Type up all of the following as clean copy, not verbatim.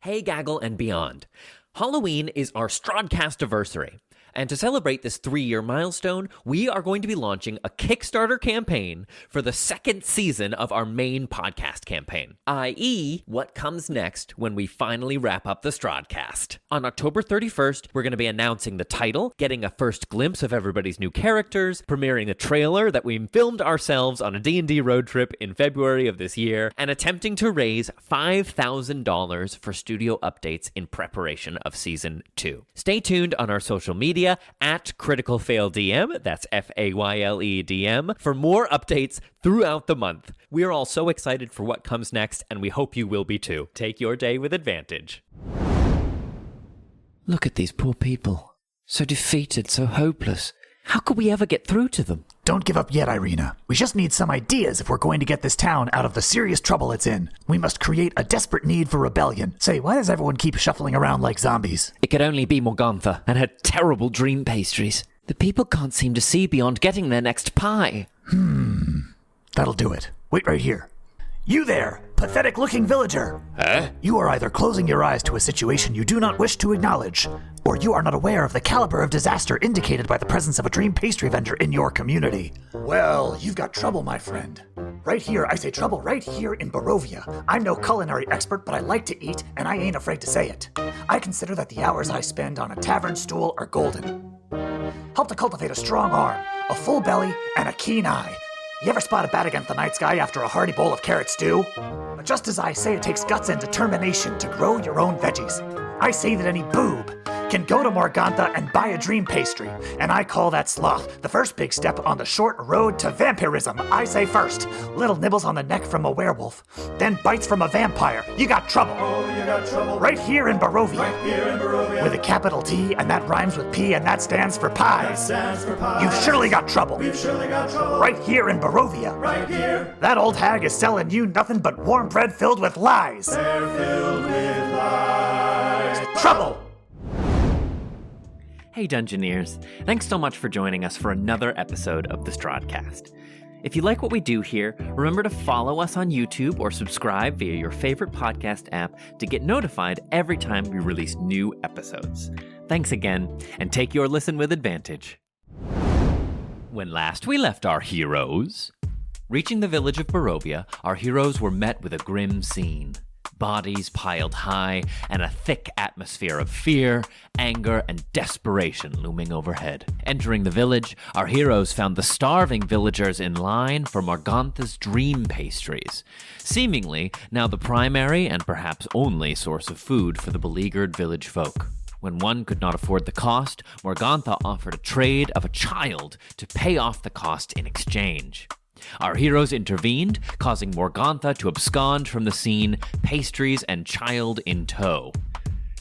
Hey Gaggle and beyond. Halloween is our Strahdcast anniversary. And to celebrate this 3-year milestone, we are going to be launching a Kickstarter campaign for the second season of our main podcast campaign, i.e., what comes next when we finally wrap up the Strahdcast. On October 31st, we're going to be announcing the title, getting a first glimpse of everybody's new characters, premiering the trailer that we filmed ourselves on a D&D road trip in February of this year, and attempting to raise $5,000 for studio updates in preparation of Season 2. Stay tuned on our social media at Critical Fayle DM, that's Fayle DM, for more updates throughout the month. We are all so excited for what comes next, and we hope you will be too. Take your day with advantage. Look at these poor people. So defeated, so hopeless. How could we ever get through to them? Don't give up yet, Irina. We just need some ideas if we're going to get this town out of the serious trouble it's in. We must create a desperate need for rebellion. Say, why does everyone keep shuffling around like zombies? It could only be Morgantha and her terrible dream pastries. The people can't seem to see beyond getting their next pie. That'll do it. Wait right here. You there, pathetic-looking villager. Huh? You are either closing your eyes to a situation you do not wish to acknowledge, or you are not aware of the caliber of disaster indicated by the presence of a dream pastry vendor in your community. Well, you've got trouble, my friend. Right here, I say trouble right here in Barovia. I'm no culinary expert, but I like to eat, and I ain't afraid to say it. I consider that the hours I spend on a tavern stool are golden. Help to cultivate a strong arm, a full belly, and a keen eye. You ever spot a bat against the night sky after a hearty bowl of carrot stew? But just as I say it takes guts and determination to grow your own veggies, I say that any boob can go to Morgantha and buy a dream pastry, and I call that sloth the first big step on the short road to vampirism. I say first, little nibbles on the neck from a werewolf, then bites from a vampire. You got trouble. Oh, you got trouble. Right here in Barovia. Right here in Barovia. With a capital T, and that rhymes with P, and that stands for pies. That stands for pies. You've surely got trouble. We've surely got trouble. Right here in Barovia. Right here. That old hag is selling you nothing but warm bread filled with lies. They're filled with lies. Trouble! Hey Dungeoneers, thanks so much for joining us for another episode of the Strahdcast. If you like what we do here, remember to follow us on YouTube or subscribe via your favorite podcast app to get notified every time we release new episodes. Thanks again, and take your listen with advantage. When last we left our heroes, reaching the village of Barovia, our heroes were met with a grim scene. Bodies piled high, and a thick atmosphere of fear, anger, and desperation looming overhead. Entering the village, our heroes found the starving villagers in line for Morgantha's dream pastries, seemingly now the primary and perhaps only source of food for the beleaguered village folk. When one could not afford the cost, Morgantha offered a trade of a child to pay off the cost in exchange. Our heroes intervened, causing Morgantha to abscond from the scene, pastries and child in tow.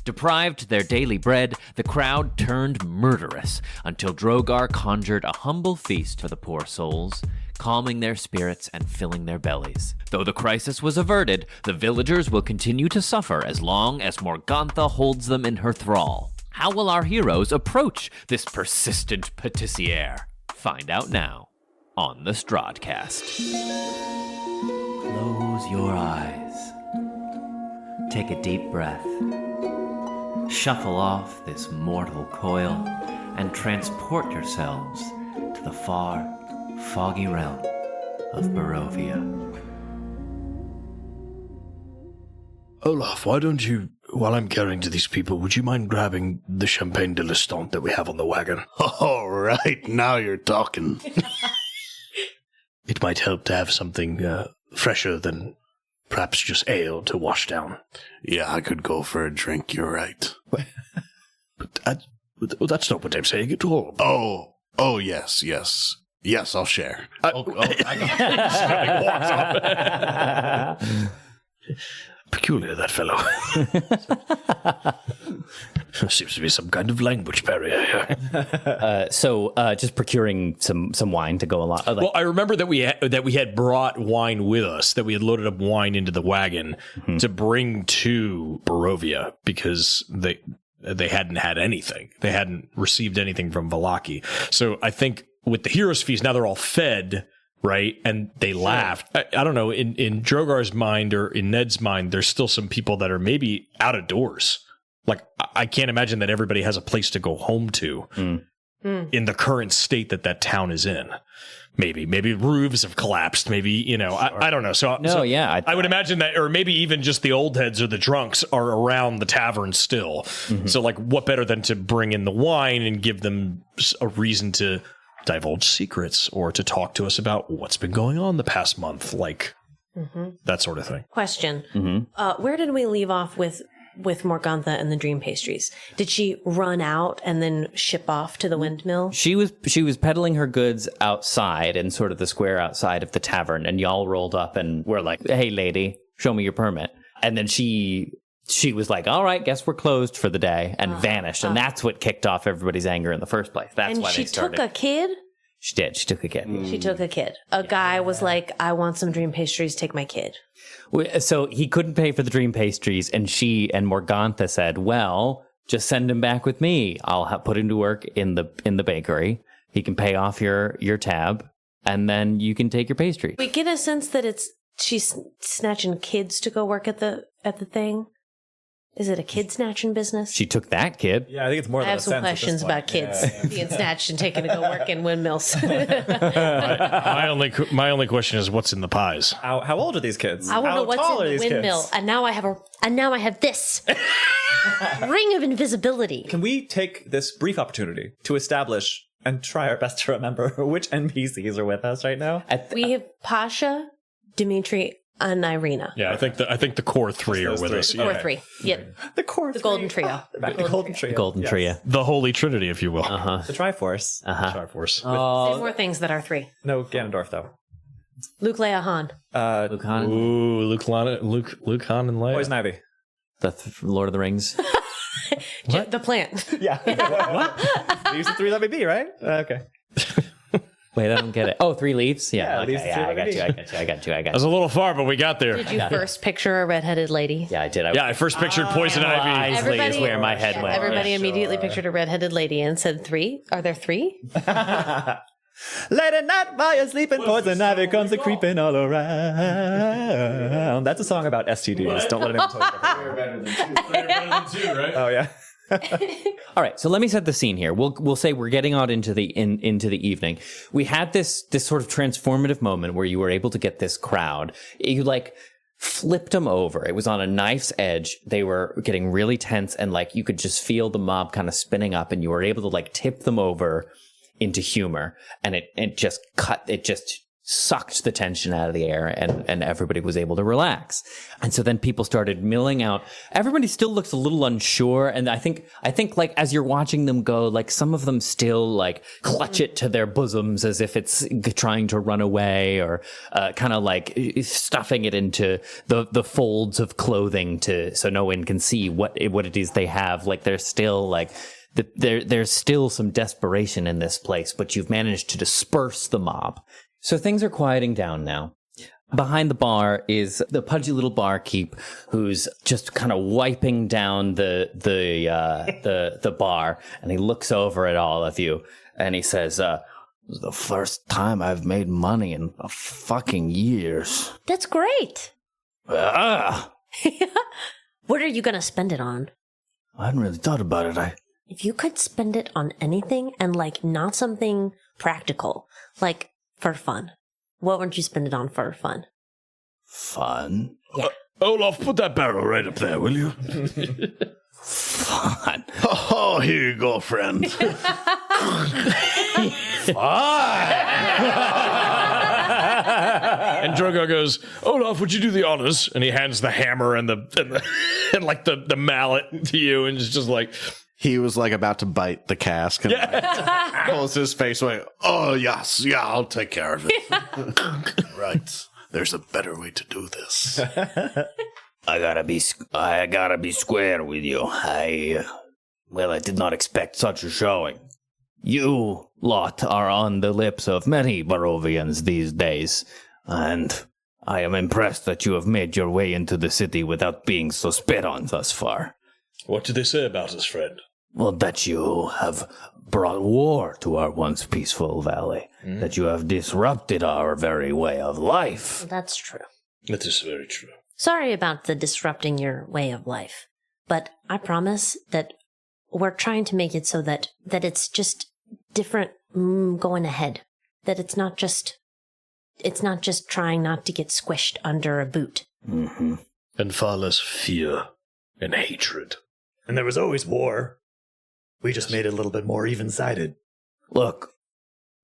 Deprived of their daily bread, the crowd turned murderous until Drogar conjured a humble feast for the poor souls, calming their spirits and filling their bellies. Though the crisis was averted, the villagers will continue to suffer as long as Morgantha holds them in her thrall. How will our heroes approach this persistent patissiere? Find out now on the Strahdcast. Close your eyes. Take a deep breath. Shuffle off this mortal coil and transport yourselves to the far, foggy realm of Barovia. Olaf, why don't you, while I'm caring to these people, would you mind grabbing the champagne de l'Estant that we have on the wagon? All right, now you're talking. It might help to have something fresher than perhaps just ale to wash down. Yeah, I could go for a drink, you're right. But that's not what I'm saying at all. Oh, yes. Yes, I'll share. Peculiar, that fellow. Seems to be some kind of language barrier here. So just procuring some wine to go along. Well, I remember that we had brought wine with us, that we had loaded up wine into the wagon to bring to Barovia because they hadn't had anything. They hadn't received anything from Vallaki. So I think with the Heroes Feast, now they're all fed. right? And they laughed. I don't know, in Drogar's mind or in Ned's mind, there's still some people that are maybe out of doors. Like, I can't imagine that everybody has a place to go home to in the current state that town is in. Maybe roofs have collapsed. Maybe, I don't know. I would imagine that, or maybe even just the old heads or the drunks are around the tavern still. Mm-hmm. So, like, what better than to bring in the wine and give them a reason to divulge secrets or to talk to us about what's been going on the past month, like that sort of thing. Question. Where did we leave off with Morgantha and the dream pastries? Did she run out and then ship off to the windmill? She was peddling her goods outside in sort of the square outside of the tavern, and y'all rolled up and were like, "Hey, lady, show me your permit." And then she was like, "All right, guess we're closed for the day," and vanished. And that's what kicked off everybody's anger in the first place. That's why they started. And she took a kid? She did. She took a kid. She took a kid. A guy was like, "I want some dream pastries, take my kid." So he couldn't pay for the dream pastries, and she and Morgantha said, "Well, just send him back with me. I'll put him to work in the bakery. He can pay off your tab, and then you can take your pastry." We get a sense that she's snatching kids to go work at the thing. Is it a kid snatching business? She took that kid. Yeah, I think it's more. I have some questions about kids being snatched and taken to go work in windmills. My only question is, what's in the pies? How old are these kids? I want to know what's in the windmill, kids? and now I have this ring of invisibility. Can we take this brief opportunity to establish and try our best to remember which NPCs are with us right now? We have Pasha, Dimitri, and Irina. Yeah, I think the core three are with us. Core three. Yep. The core The golden trio. The golden trio. Golden trio. The Holy Trinity, if you will. The Triforce. Triforce. Say more things that are three. No Ganondorf, though. Luke, Leia, Han. Luke Han. Ooh, Luke Han and Leia. Poison Ivy. The Lord of the Rings. The plant. Yeah. What? These are three let me be, right? Okay. Wait, I don't get it. Oh, 3 leaves? Yeah, okay, these three I let me got you. I was a little far, but we got there. Did you first picture a redheaded lady? Yeah, I did. I first pictured Poison Ivy. Wisely is where my head went. Everybody immediately pictured a redheaded lady and said 3. Are there 3? Late at night while you're sleeping, Poison Ivy comes a creeping all around. That's a song about STDs. Don't let anyone tell you about They're better than two, right? Oh, yeah. All right, so let me set the scene here. We'll say we're getting out into the evening. We had this sort of transformative moment where you were able to get this crowd. You flipped them over. It was on a knife's edge. They were getting really tense, and you could just feel the mob kind of spinning up, and you were able to tip them over into humor, and it just sucked the tension out of the air, and everybody was able to relax. And so then people started milling out. Everybody still looks a little unsure, and I think as you're watching them go, some of them still clutch it to their bosoms as if it's trying to run away, or kind of stuffing it into the folds of clothing so no one can see what it is they have. They're still there's still some desperation in this place, but you've managed to disperse the mob. So things are quieting down now. Behind the bar is the pudgy little barkeep who's just kind of wiping down the bar, and he looks over at all of you and he says, "This is the first time I've made money in fucking years." That's great. Ah! What are you going to spend it on? I hadn't really thought about it. If you could spend it on anything and not something practical, for fun, what would you spend it on for fun? Fun? Yeah. Olaf, put that barrel right up there, will you? Fun. Oh, here you go, friend. And Drogar goes, "Olaf, would you do the honors?" And he hands the hammer and the mallet to you, and it's just He was about to bite the cask and pulls his face away. "Oh, yes, yeah, I'll take care of it." Right. There's a better way to do this. I gotta be square with you. I did not expect such a showing. You lot are on the lips of many Barovians these days, and I am impressed that you have made your way into the city without being so spit on thus far. What do they say about us, friend? Well, that you have brought war to our once peaceful valley. That you have disrupted our very way of life. That's true. That is very true. Sorry about the disrupting your way of life, but I promise that we're trying to make it so that it's just different going ahead. That it's not just trying not to get squished under a boot. Mm-hmm. And far less fear and hatred. And there was always war. We just made it a little bit more even-sided. Look,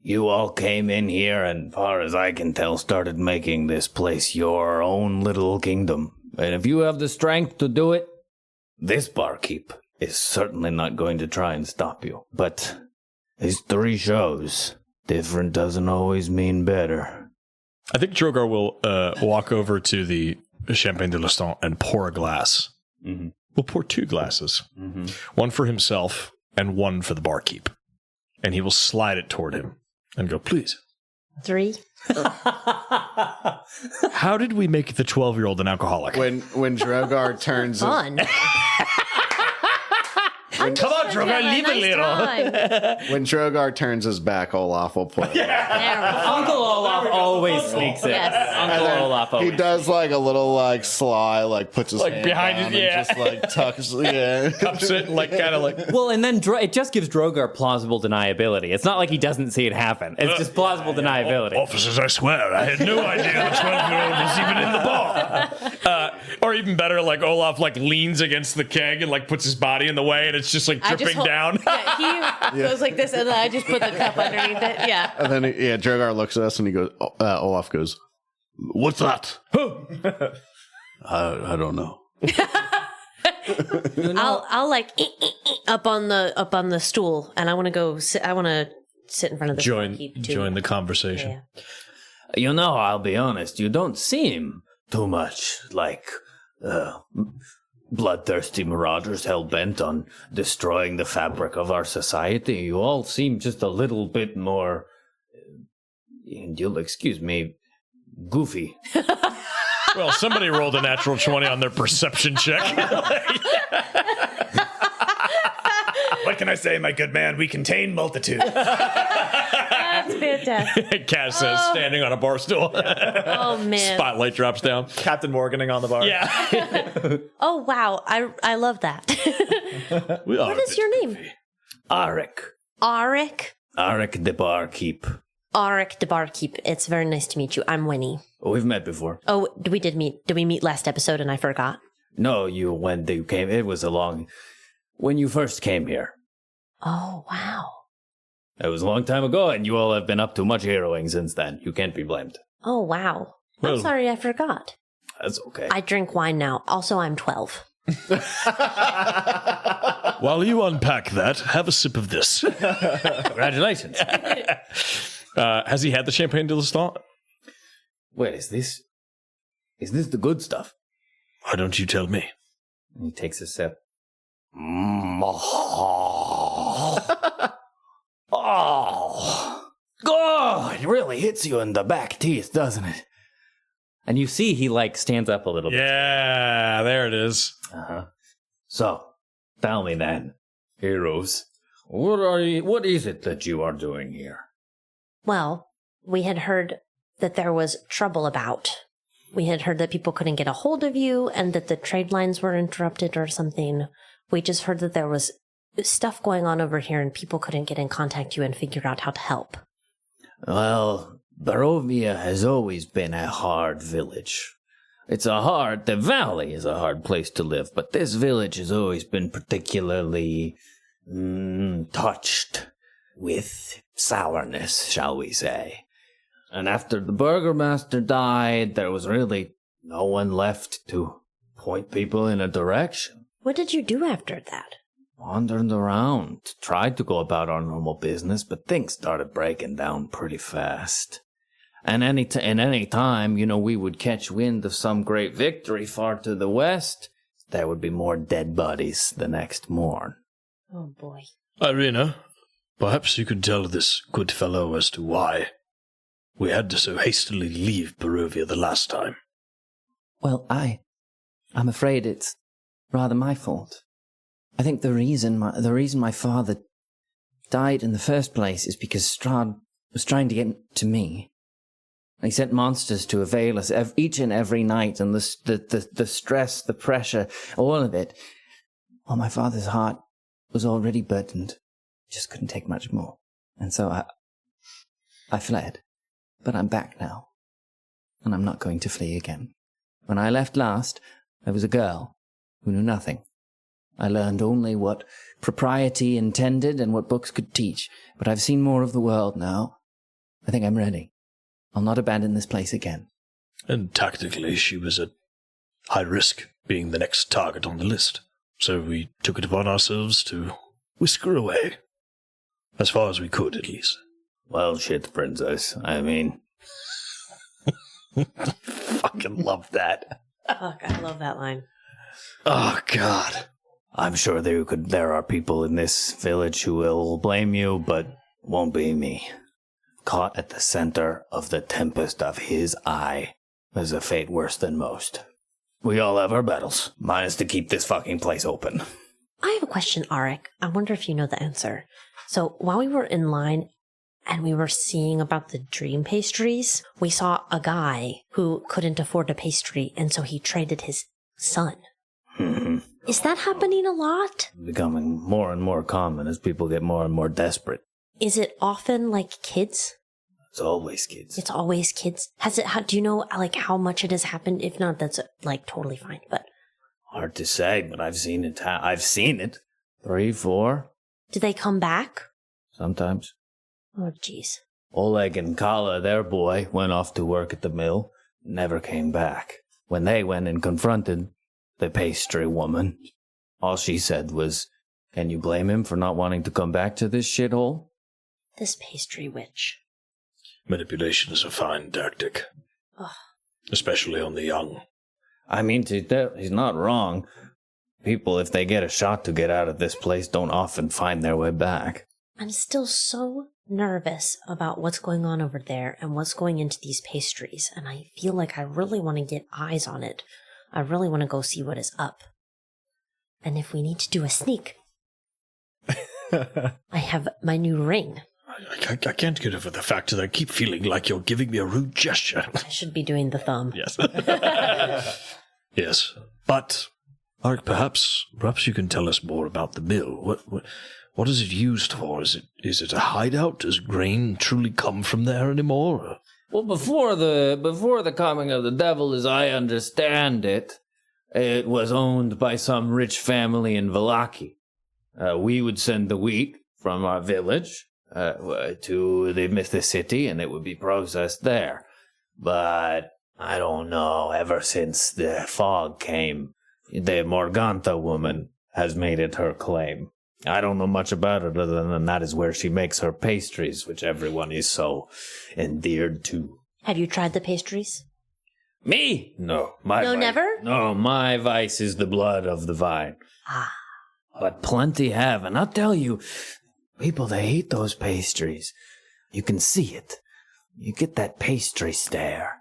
you all came in here and, far as I can tell, started making this place your own little kingdom. And if you have the strength to do it, this barkeep is certainly not going to try and stop you. But history shows different doesn't always mean better. I think Drogar will walk over to the Champagne de l'Instant and pour a glass. Mm-hmm. We'll pour 2 glasses. Mm-hmm. One for himself and one for the barkeep. And he will slide it toward him and go, please. 3. How did we make the 12-year-old an alcoholic? When Drogar turns Fun. Come on, Drogar, leave a little. when Drogar turns his back, Olaf will play. Uncle Olaf always sneaks it. Yes. Uncle Olaf He always. does like a little like sly, like puts his Like, hand behind down his- yeah. and just like tucks. Yeah, Cups it and kind of like... Well, and then it just gives Drogar plausible deniability. It's not like he doesn't see it happen. It's just plausible deniability. Officers, I swear, I had no idea the 12-year-old was even in the bar. Or even better, like Olaf like leans against the keg and like puts his body in the way, and it's just like dripping down. Yeah, he goes like this, and then I just put the cup underneath it. Yeah. and then Drogar looks at us and he goes. Olaf goes, "What's that?" I don't know. I'll like up on the stool, and I want to go. I want to sit in front of the barkeep, too. Join the conversation. Yeah. You know, I'll be honest, you don't seem too much like bloodthirsty marauders hell-bent on destroying the fabric of our society. You all seem just a little bit more, and you'll excuse me, goofy. Well, somebody rolled a natural 20 on their perception check. What can I say, my good man? We contain multitude. That's fantastic. Cass says, standing on a bar stool. Oh man. Spotlight drops down. Captain Morganing on the bar. Yeah. Oh wow, I love that. What is your name? Arik. Arik. Arik the barkeep. Arik the barkeep. It's very nice to meet you. I'm Winnie. Oh, we've met before. Oh, we did meet. Did we meet last episode and I forgot? No, when you came, it was when you first came here. Oh wow. It was a long time ago, and you all have been up to much heroing since then. You can't be blamed. Oh wow. Well- I'm sorry, I forgot. That's okay. I drink wine now. Also, I'm 12. While you unpack that, have a sip of this. Congratulations. Has he had the Champagne de l'Instant? Wait, is this the good stuff? Why don't you tell me? He takes a sip. Oh, it really hits you in the back teeth, doesn't it? And you see he like stands up a little bit. Yeah, there it is. Uh-huh. So, tell me then, heroes, what is it that you are doing here? Well, we had heard that there was trouble about. We had heard that people couldn't get a hold of you and that the trade lines were interrupted or something. We just heard that there was stuff going on over here and people couldn't get in contact with you and figure out how to help. Well, Barovia has always been a hard village. The valley is a hard place to live, but this village has always been particularly touched with sourness, shall we say. And after the burgomaster died, there was really no one left to point people in a direction. What did you do after that? Wandered around, tried to go about our normal business, but things started breaking down pretty fast. And any time, we would catch wind of some great victory far to the west, there would be more dead bodies the next morn. Oh boy. Irina, perhaps you could tell this good fellow as to why we had to so hastily leave Barovia the last time. Well, I'm afraid it's rather my fault. I think the reason my father died in the first place is because Strahd was trying to get to me. He sent monsters to avail us each and every night, and the stress, the pressure, all of it. Well, my father's heart was already burdened. Just couldn't take much more. And so I fled. But I'm back now. And I'm not going to flee again. When I left last, I was a girl who knew nothing. I learned only what propriety intended and what books could teach. But I've seen more of the world now. I think I'm ready. I'll not abandon this place again. And tactically, she was at high risk, being the next target on the list. So we took it upon ourselves to whisk her away. As far as we could, at least. Well, shit, princess. I mean... Fucking love that. Fuck, I love that line. Oh, God. I'm sure there are people in this village who will blame you, but won't be me. Caught at the center of the tempest of his eye is a fate worse than most. We all have our battles. Mine is to keep this fucking place open. I have a question, Arik. I wonder if you know the answer. So while we were in line and we were seeing about the dream pastries, we saw a guy who couldn't afford a pastry, and so he traded his son. Mm-hmm. Is that happening a lot? Becoming more and more common as people get more and more desperate. Is it often like kids? It's always kids. It's always kids. Do you know like how much it has happened? If not, that's like totally fine. But hard to say, but I've seen it. I've seen it. 3, 4. Do they come back? Sometimes. Oh, jeez. Oleg and Kasle, their boy, went off to work at the mill. Never came back. When they went and confronted the pastry woman, all she said was, "Can you blame him for not wanting to come back to this shithole?" This pastry witch. Manipulation is a fine tactic. Ugh. Especially on the young. I mean, he's not wrong. People, if they get a shot to get out of this place, don't often find their way back. I'm still so nervous about what's going on over there and what's going into these pastries, and I feel like I really want to get eyes on it. I really want to go see what is up. And if we need to do a sneak, I have my new ring. I can't get over the fact that I keep feeling like you're giving me a rude gesture. I should be doing the thumb. Yes. Yes. But, Arik, perhaps you can tell us more about the mill. What is it used for? Is it a hideout? Does grain truly come from there anymore? Well, before the coming of the devil, as I understand it, it was owned by some rich family in Vallaki. We would send the wheat from our village to the city, and it would be processed there. But I don't know, ever since the fog came, the Morgantha woman has made it her claim. I don't know much about it other than that is where she makes her pastries, which everyone is so endeared to. Have you tried the pastries? Me? No. Never? No, my vice is the blood of the vine. Ah. But plenty have, and I'll tell you, people, they eat those pastries. You can see it. You get that pastry stare.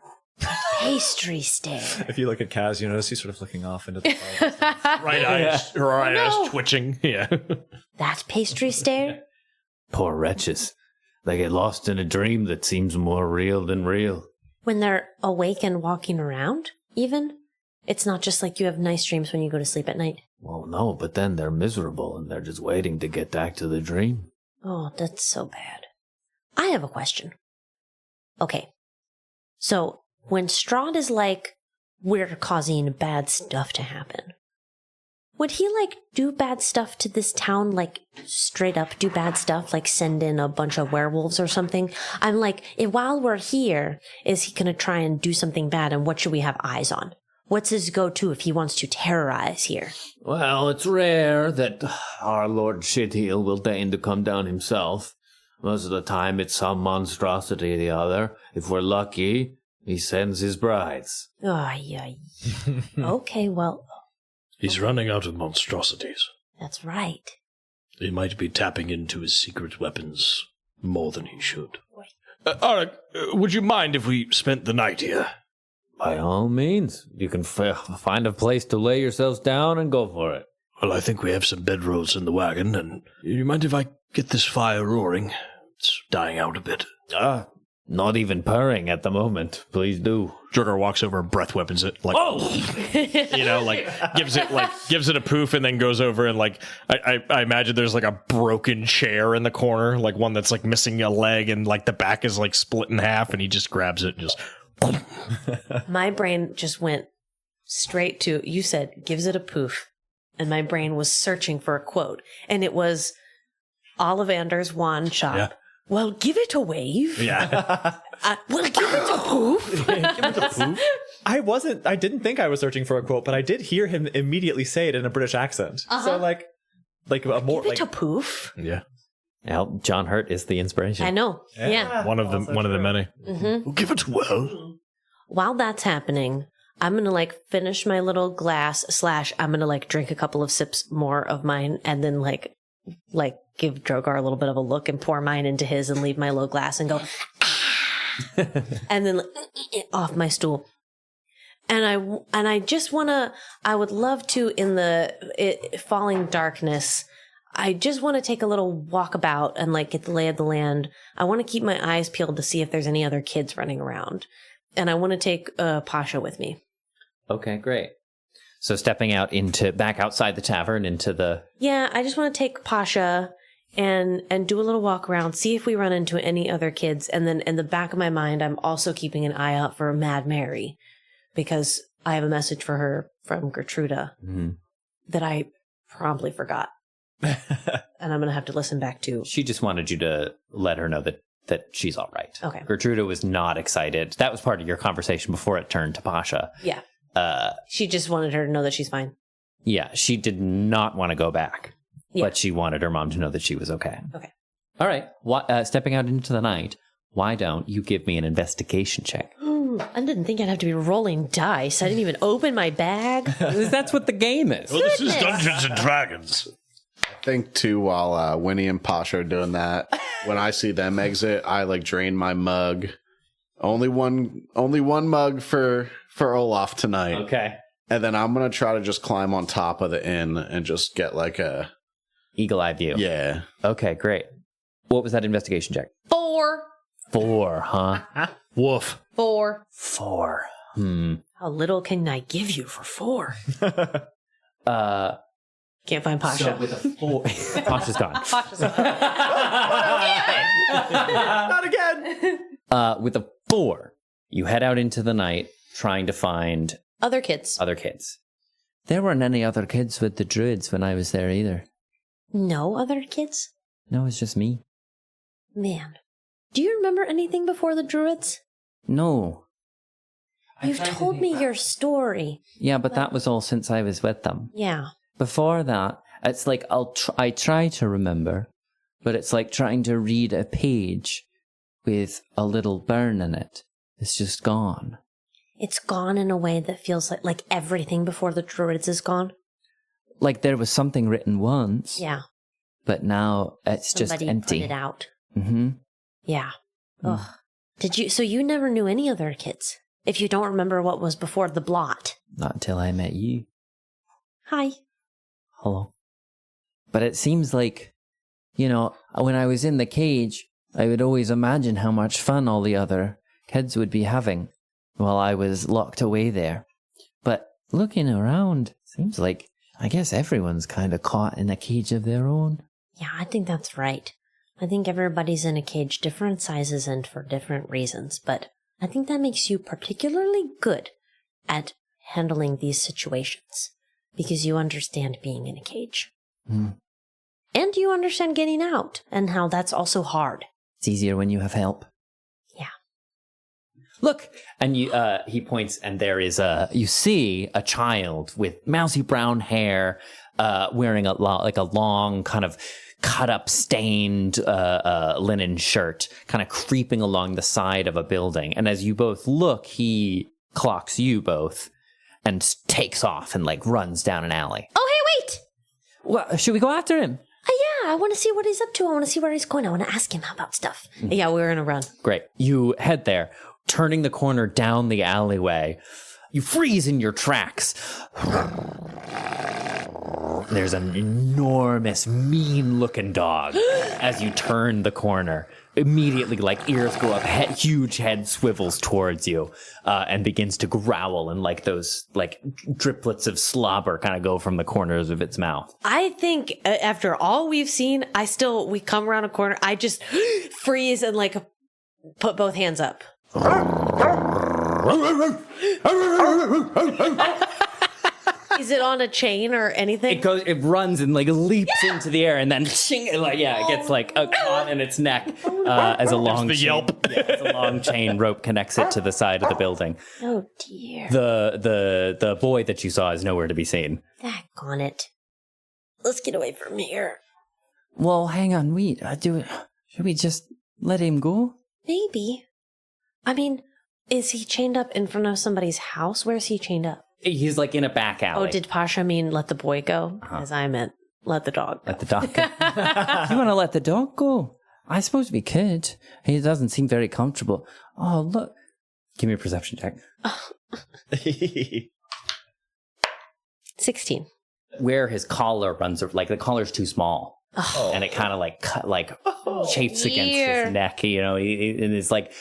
Pastry stare. If you look at Kaz, you notice he's sort of looking off into the Right eyes, her eyes twitching. Yeah. That pastry stare? Poor wretches. They get lost in a dream that seems more real than real. When they're awake and walking around, even? It's not just like you have nice dreams when you go to sleep at night. Well, no, but then they're miserable and they're just waiting to get back to the dream. Oh, that's so bad. I have a question. Okay. So, when Strahd is like, we're causing bad stuff to happen, would he, like, do bad stuff to this town, like, straight up do bad stuff, like send in a bunch of werewolves or something? I'm like, while we're here, is he gonna try and do something bad, and what should we have eyes on? What's his go-to if he wants to terrorize here? Well, it's rare that our Lord Shitheel will deign to come down himself. Most of the time, it's some monstrosity or the other. If we're lucky, he sends his brides. Oh, yeah. Okay, well... He's running out of monstrosities. That's right. He might be tapping into his secret weapons more than he should. Arik, would you mind if we spent the night here? By all means. You can find a place to lay yourselves down and go for it. Well, I think we have some bedrolls in the wagon, and you mind if I get this fire roaring? It's dying out a bit. Not even purring at the moment. Please do. Drogar walks over and breath weapons it, like, you know, like gives it a poof, and then goes over and like I imagine there's like a broken chair in the corner, like one that's like missing a leg, and like the back is like split in half, and he just grabs it and just. My brain just went straight to, you said, gives it a poof. And my brain was searching for a quote. And it was Ollivander's wand shop. Yeah. Well, give it a wave. Yeah. Well, give it a poof. I didn't think I was searching for a quote, but I did hear him immediately say it in a British accent. So like a more Give it a poof. Yeah. Well, John Hurt is the inspiration. I know. Yeah. One of the many. Well, give it a whirl. While that's happening, I'm going to like finish my little glass / I'm going to like drink a couple of sips more of mine, and then like give Drogar a little bit of a look and pour mine into his and leave my little glass and go, and then off my stool. And I just want to, I would love to, in the falling darkness, I just want to take a little walkabout and like get the lay of the land. I want to keep my eyes peeled to see if there's any other kids running around. And I want to take Pasha with me. Okay, great. So stepping out back outside the tavern into the... Yeah, I just want to take Pasha and do a little walk around, see if we run into any other kids. And then in the back of my mind, I'm also keeping an eye out for Mad Mary, because I have a message for her from Gertruda that I promptly forgot. And I'm going to have to listen back to. She just wanted you to let her know that she's all right. Okay. Gertruda was not excited. That was part of your conversation before it turned to Pasha. Yeah. She just wanted her to know that she's fine. Yeah, she did not want to go back, but she wanted her mom to know that she was okay. Okay. All right. Stepping out into the night, why don't you give me an investigation check? I didn't think I'd have to be rolling dice. I didn't even open my bag. That's what the game is. Well, this is Dungeons and Dragons. I think too, while Winnie and Pasha are doing that, when I see them exit, I like drain my mug. Only one mug for Olaf tonight. Okay. And then I'm gonna try to just climb on top of the inn and just get like a eagle eye view. Yeah. Okay, great. What was that investigation check? 4. 4, huh? Woof. 4. 4. How little can I give you for 4? Can't find Pasha. So with a 4, Pasha's gone. Pasha's gone. Not again. With a 4, you head out into the night trying to find Other kids. There weren't any other kids with the druids when I was there either. No other kids? No, it's just me. Man. Do you remember anything before the druids? No. You've told me your story. Yeah, but that was all since I was with them. Yeah. Before that, it's like I try to remember, but it's like trying to read a page with a little burn in it. It's just gone. It's gone in a way that feels like everything before the druids is gone. Like there was something written once. Yeah. But now it's Somebody just empty. put it out. Mm-hmm. Yeah. Ugh. So you never knew any other kids? If you don't remember what was before the blot. Not until I met you. Hi. Hello. But it seems like, when I was in the cage, I would always imagine how much fun all the other kids would be having while I was locked away there. But looking around, seems like, I guess everyone's kind of caught in a cage of their own. Yeah, I think that's right. I think everybody's in a cage, different sizes and for different reasons. But I think that makes you particularly good at handling these situations. Because you understand being in a cage. Mm. And you understand getting out, and how that's also hard. It's easier when you have help. Yeah. Look! And he points, and there is you see a child with mousy brown hair, wearing a long kind of cut up, stained linen shirt, kind of creeping along the side of a building. And as you both look, he clocks you both. And takes off and runs down an alley. Oh, hey, wait! Well, should we go after him? Yeah, I want to see what he's up to. I want to see where he's going. I want to ask him about stuff. Yeah, we're going to run. Great. You head there, turning the corner down the alleyway. You freeze in your tracks. there's an enormous, mean-looking dog as you turn the corner. Immediately, like, ears go up, huge head swivels towards you, and begins to growl, and like those like driplets of slobber kind of go from the corners of its mouth. I think after all we've seen, we come around a corner, I just freeze and like put both hands up. Is it on a chain or anything? It runs and like leaps into the air, and then it gets like caught in its neck as a long the chain. yelp. As a long chain rope connects it to the side of the building. Oh dear. The boy that you saw is nowhere to be seen. Back on it. Let's get away from here. Well, hang on, should we just let him go? Maybe. I mean, is he chained up in front of somebody's house? Where's he chained up? He's like in a back alley. Oh, did Pasha mean let the boy go? As I meant let the dog go. Let the dog go. You want to let the dog go? I suppose we could. He doesn't seem very comfortable. Oh, look. Give me a perception check. 16. Where his collar runs, like the collar's too small. And it kind of chafes against his neck, you know, and it's like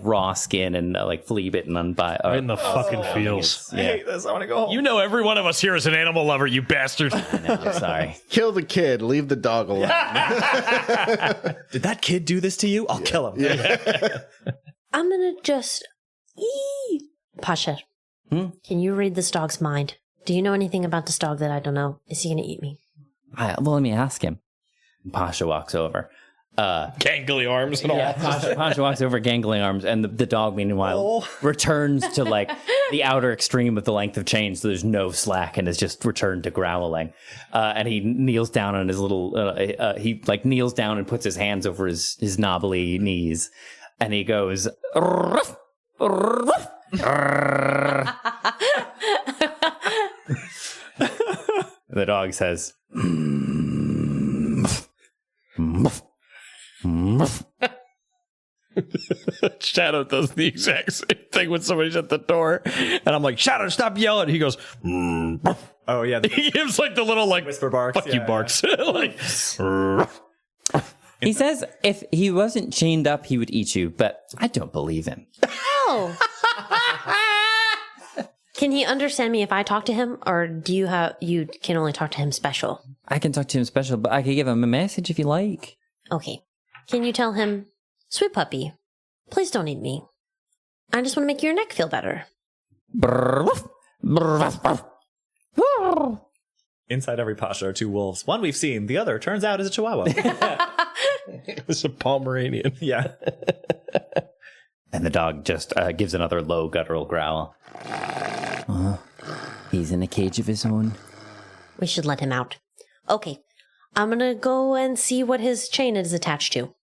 raw skin and like flea bitten Right in the fucking feels. I hate this. I want to go home. You know, every one of us here is an animal lover, you bastard. I'm sorry. Kill the kid. Leave the dog alone. Did that kid do this to you? I'll kill him. I'm gonna just... Pasha, can you read this dog's mind? Do you know anything about this dog that I don't know? Is he gonna eat me? Well, let me ask him. Pasha walks over. Gangly arms and all. Pasha walks over, gangling arms, and the dog, meanwhile, returns to like the outer extreme of the length of chain, so there's no slack, and is just returned to growling. And he kneels down on his little. He like kneels down and puts his hands over his knobbly knees, and he goes. Ruff, ruff, the dog says. Shadow does the exact same thing when somebody's at the door, and I'm like, Shadow, stop yelling. He goes, Oh yeah. he gives like the little like Whisper barks. fuck you barks. Like, He says if he wasn't chained up, he would eat you, but I don't believe him. Oh. Can he understand me if I talk to him, or you can only talk to him special? I can talk to him special, but I could give him a message if you like. Okay. Can you tell him, sweet puppy, please don't eat me. I just want to make your neck feel better. Inside every Pasha are two wolves. One we've seen, the other turns out is a Chihuahua. it's a Pomeranian. Yeah. And the dog just gives another low guttural growl. He's in a cage of his own. We should let him out. Okay. I'm going to go and see what his chain is attached to.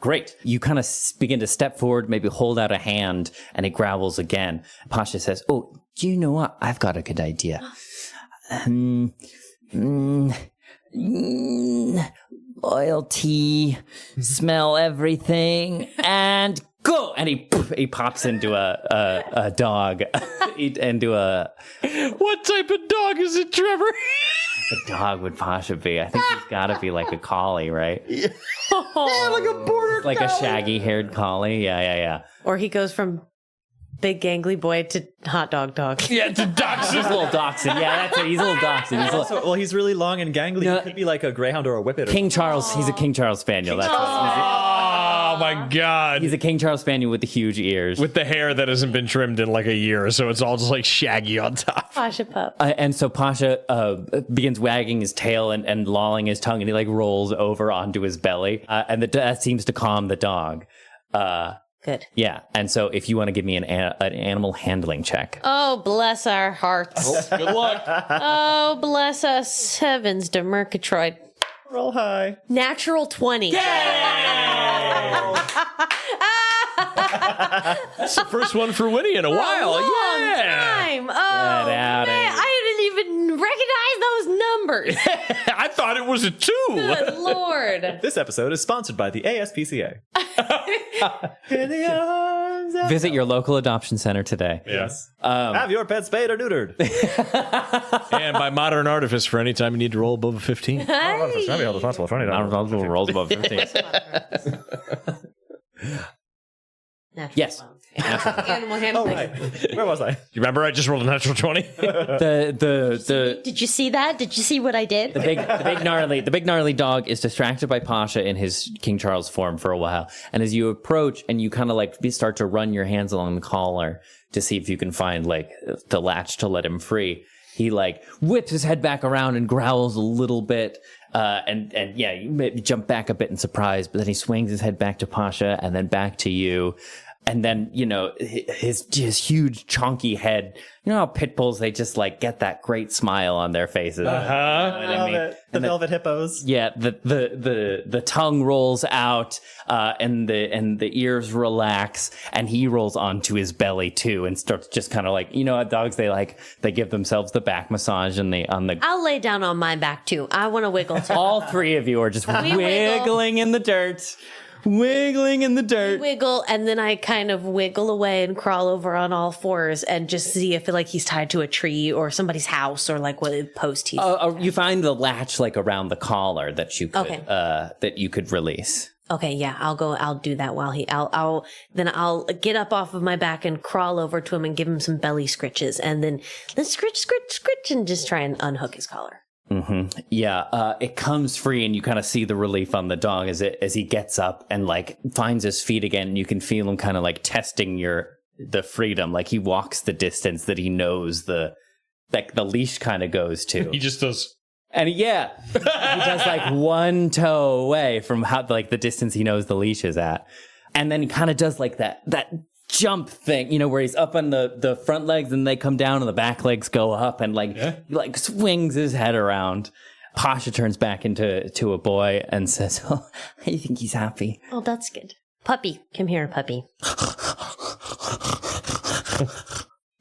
Great. You kind of begin to step forward, maybe hold out a hand, and it growls again. Pasha says, oh, do you know what? I've got a good idea. Loyalty, smell everything, and go! And he pops into a dog, into a... What type of dog is it, Trevor? A dog would Pasha be? I think he's got to be like a collie, right? Yeah, like a border like collie. A shaggy-haired collie. Yeah. Or he goes from big gangly boy to hot dog. Yeah, to dachshund. He's a little dachshund. Yeah, that's it. He's a little dachshund. He's really long and gangly. No, he could be like a greyhound or a whippet. King Charles. He's a King Charles Spaniel. Oh my God. He's a King Charles Spaniel with the huge ears. With the hair that hasn't been trimmed in like a year, so it's all just like shaggy on top. Pasha pup. And so Pasha begins wagging his tail and lolling his tongue, and he like rolls over onto his belly. And that seems to calm the dog. Good. Yeah. And so if you want to give me an animal handling check. Oh, bless our hearts. Good luck. Oh, bless us. Heavens to Murgatroyd. Roll high. Natural 20. It's the first one for Winnie in a while. Long time. Oh, man. I didn't even recognize those numbers. I thought it was a 2. Good Lord. This episode is sponsored by the ASPCA. In the arms of- Visit your local adoption center today. Yes. Have your pet spayed or neutered. And by modern artifice, for any time you need to roll above a 15. Rolls above 15. Natural Yes. 12. Animal handling. Where was I? You remember I just rolled a natural 20? Did you see that? Did you see what I did? The big gnarly dog is distracted by Pasha in his King Charles form for a while. And as you approach and you kind of like start to run your hands along the collar to see if you can find like the latch to let him free, he like whips his head back around and growls a little bit. And yeah, you maybe jump back a bit in surprise, but then he swings his head back to Pasha and then back to you. And then, you know, his huge chonky head, you know how pit bulls, they just like get that great smile on their faces. I love it. The velvet hippos. Yeah, the tongue rolls out, and the ears relax, and he rolls onto his belly too, and starts just kind of like, you know, dogs, they give themselves the back massage and I'll lay down on my back too. I want to wiggle too. all three of you are just wiggling in the dirt. Wiggling in the dirt. Wiggle, and then I kind of wiggle away and crawl over on all fours and just see if like he's tied to a tree or somebody's house or like what post he's. You find the latch like around the collar that you could that you could release. Okay, yeah, I'll do that while I'll get up off of my back and crawl over to him and give him some belly scritches, and then scritch and just try and unhook his collar. Mm-hmm. Yeah, it comes free, and you kind of see the relief on the dog as he gets up and like finds his feet again. And you can feel him kind of like testing the freedom, like he walks the distance that he knows the leash kind of goes to. He just does. And he does like one toe away from how like the distance he knows the leash is at, and then he kind of does like that jump thing, you know, where he's up on the front legs and they come down and the back legs go up, and like he like swings his head around. Pasha turns back into a boy and says, "Oh, I think he's happy." Oh, that's good. Puppy, come here, puppy.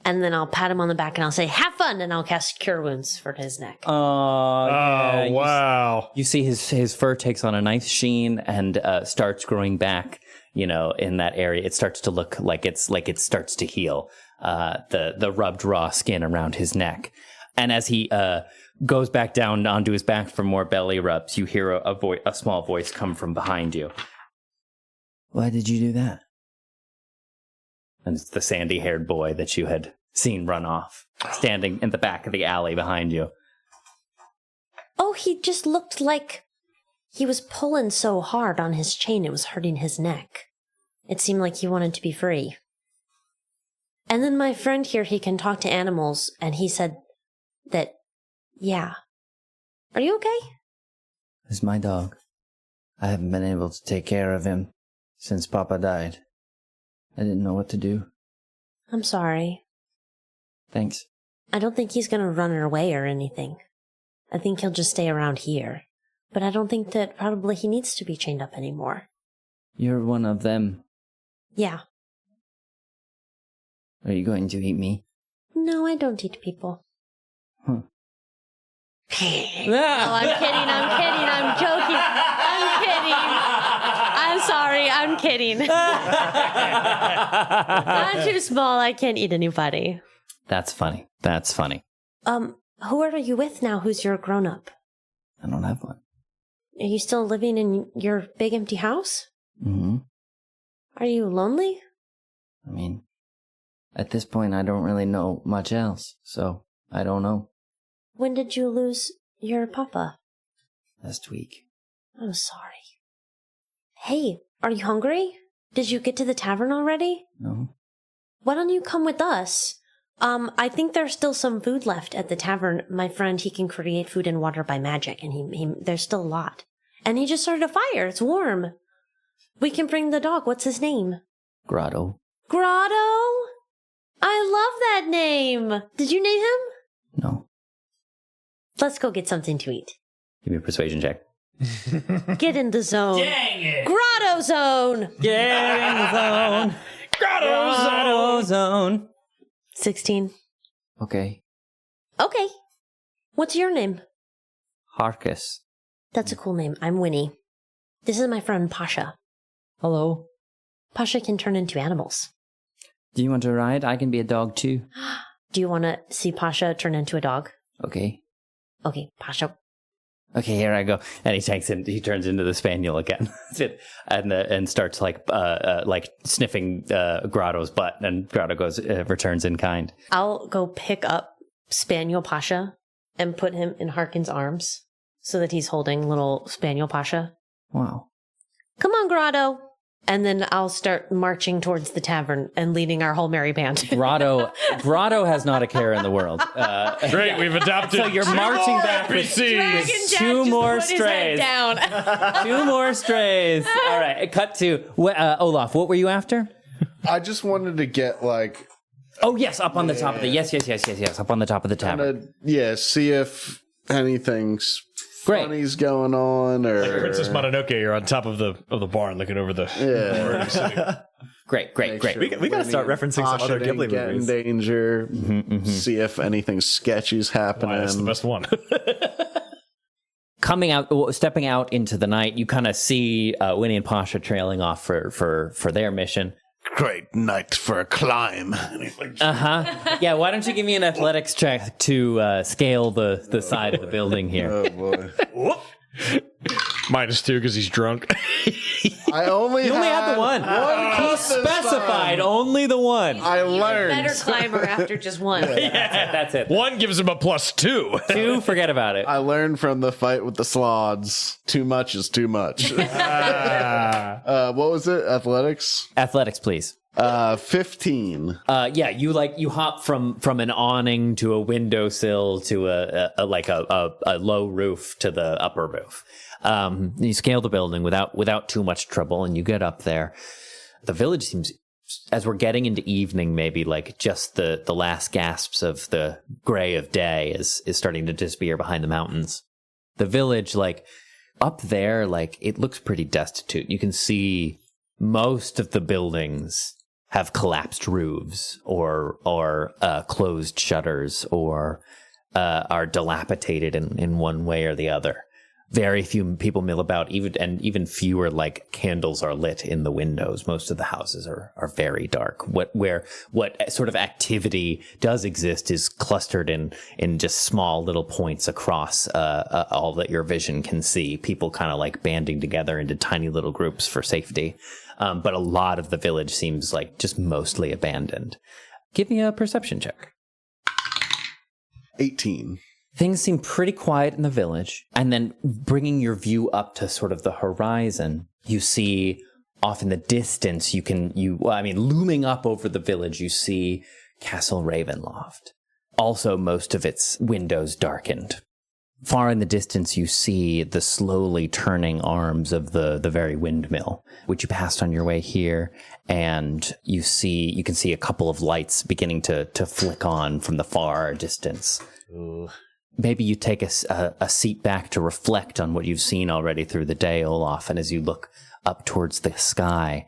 And then I'll pat him on the back and I'll say, "Have fun," and I'll cast Cure Wounds for his neck. Oh, wow. You see his fur takes on a nice sheen and starts growing back, you know, in that area. It starts to look like it starts to heal, the rubbed raw skin around his neck. And as he goes back down onto his back for more belly rubs, you hear a small voice come from behind you. "Why did you do that?" And it's the sandy-haired boy that you had seen run off, standing in the back of the alley behind you. Oh, he just looked like he was pulling so hard on his chain it was hurting his neck. It seemed like he wanted to be free. And then my friend here, he can talk to animals, and he said that, yeah. Are you okay? It's my dog. I haven't been able to take care of him since Papa died. I didn't know what to do. I'm sorry. Thanks. I don't think he's going to run away or anything. I think he'll just stay around here. But I don't think that probably he needs to be chained up anymore. You're one of them. Yeah. Are you going to eat me? No, I don't eat people. Huh. Oh, I'm kidding, I'm joking. I'm kidding. I'm sorry, I'm kidding. I'm too small, I can't eat anybody. That's funny. Who are you with now who's your grown-up? I don't have one. Are you still living in your big empty house? Mm-hmm. Are you lonely? I mean, at this point, I don't really know much else, so I don't know. When did you lose your papa? Last week. I'm sorry. Hey, are you hungry? Did you get to the tavern already? No. Why don't you come with us? I think there's still some food left at the tavern. My friend, he can create food and water by magic, and there's still a lot. And he just started a fire. It's warm. We can bring the dog. What's his name? Grotto. Grotto? I love that name. Did you name him? No. Let's go get something to eat. Give me a persuasion check. Get in the zone. Dang it! Grotto zone. Get in the zone. Grotto zone. 16. Okay. Okay. What's your name? Harkus. That's a cool name. I'm Winnie. This is my friend Pasha. Hello. Pasha can turn into animals. Do you want to ride? I can be a dog too. Do you want to see Pasha turn into a dog? Okay. Okay, Pasha. Okay, here I go. And he turns into the spaniel again. and starts like sniffing Grotto's butt, and Grotto returns in kind. I'll go pick up Spaniel Pasha and put him in Harkin's arms so that he's holding little Spaniel Pasha. Wow. Come on, Grotto. And then I'll start marching towards the tavern and leading our whole merry band. Grotto has not a care in the world. Great, we've adopted. So you're marching back with two more strays. Down. 2 more strays. All right, cut to Olaf. What were you after? I just wanted to get like, oh yes, up on the top of the yes, up on the top of the tavern. See if anything's Great. funny's going on, or Like Princess Mononoke, you're on top of the barn looking over the. yeah. Great. We gotta start restencing some other Ghibli get in movies. danger. See if anything sketchy's happening. Why, that's the best one. Stepping out into the night, you kind of see Winnie and Pasha trailing off for their mission. Great night for a climb. Yeah, why don't you give me an athletics check to scale the side of the building here? Oh boy. -2 because he's drunk. I only You only had the one. He specified only the one. I learned. Better climber after just one. That's it. One gives him a +2. 2, forget about it. I learned from the fight with the slods. Too much is too much. What was it? Athletics? Athletics, please. 15. Yeah, you hop from an awning to a windowsill to a low roof to the upper roof. You scale the building without too much trouble, and you get up there. The village seems, as we're getting into evening, maybe like just the last gasps of the gray of day is starting to disappear behind the mountains. The village, like up there, like it looks pretty destitute. You can see most of the buildings have collapsed roofs or closed shutters or are dilapidated in one way or the other. Very few people mill about, even fewer like candles are lit in the windows. Most of the houses are very dark. What sort of activity does exist is clustered in just small little points across all that your vision can see. People kind of like banding together into tiny little groups for safety. But a lot of the village seems like just mostly abandoned. Give me a perception check. 18. Things seem pretty quiet in the village. And then bringing your view up to sort of the horizon, you see off in the distance, looming up over the village, you see Castle Ravenloft. Also, most of its windows darkened. Far in the distance, you see the slowly turning arms of the very windmill, which you passed on your way here, and you can see a couple of lights beginning to flick on from the far distance. Ooh. Maybe you take a seat back to reflect on what you've seen already through the day, Olaf, and as you look up towards the sky,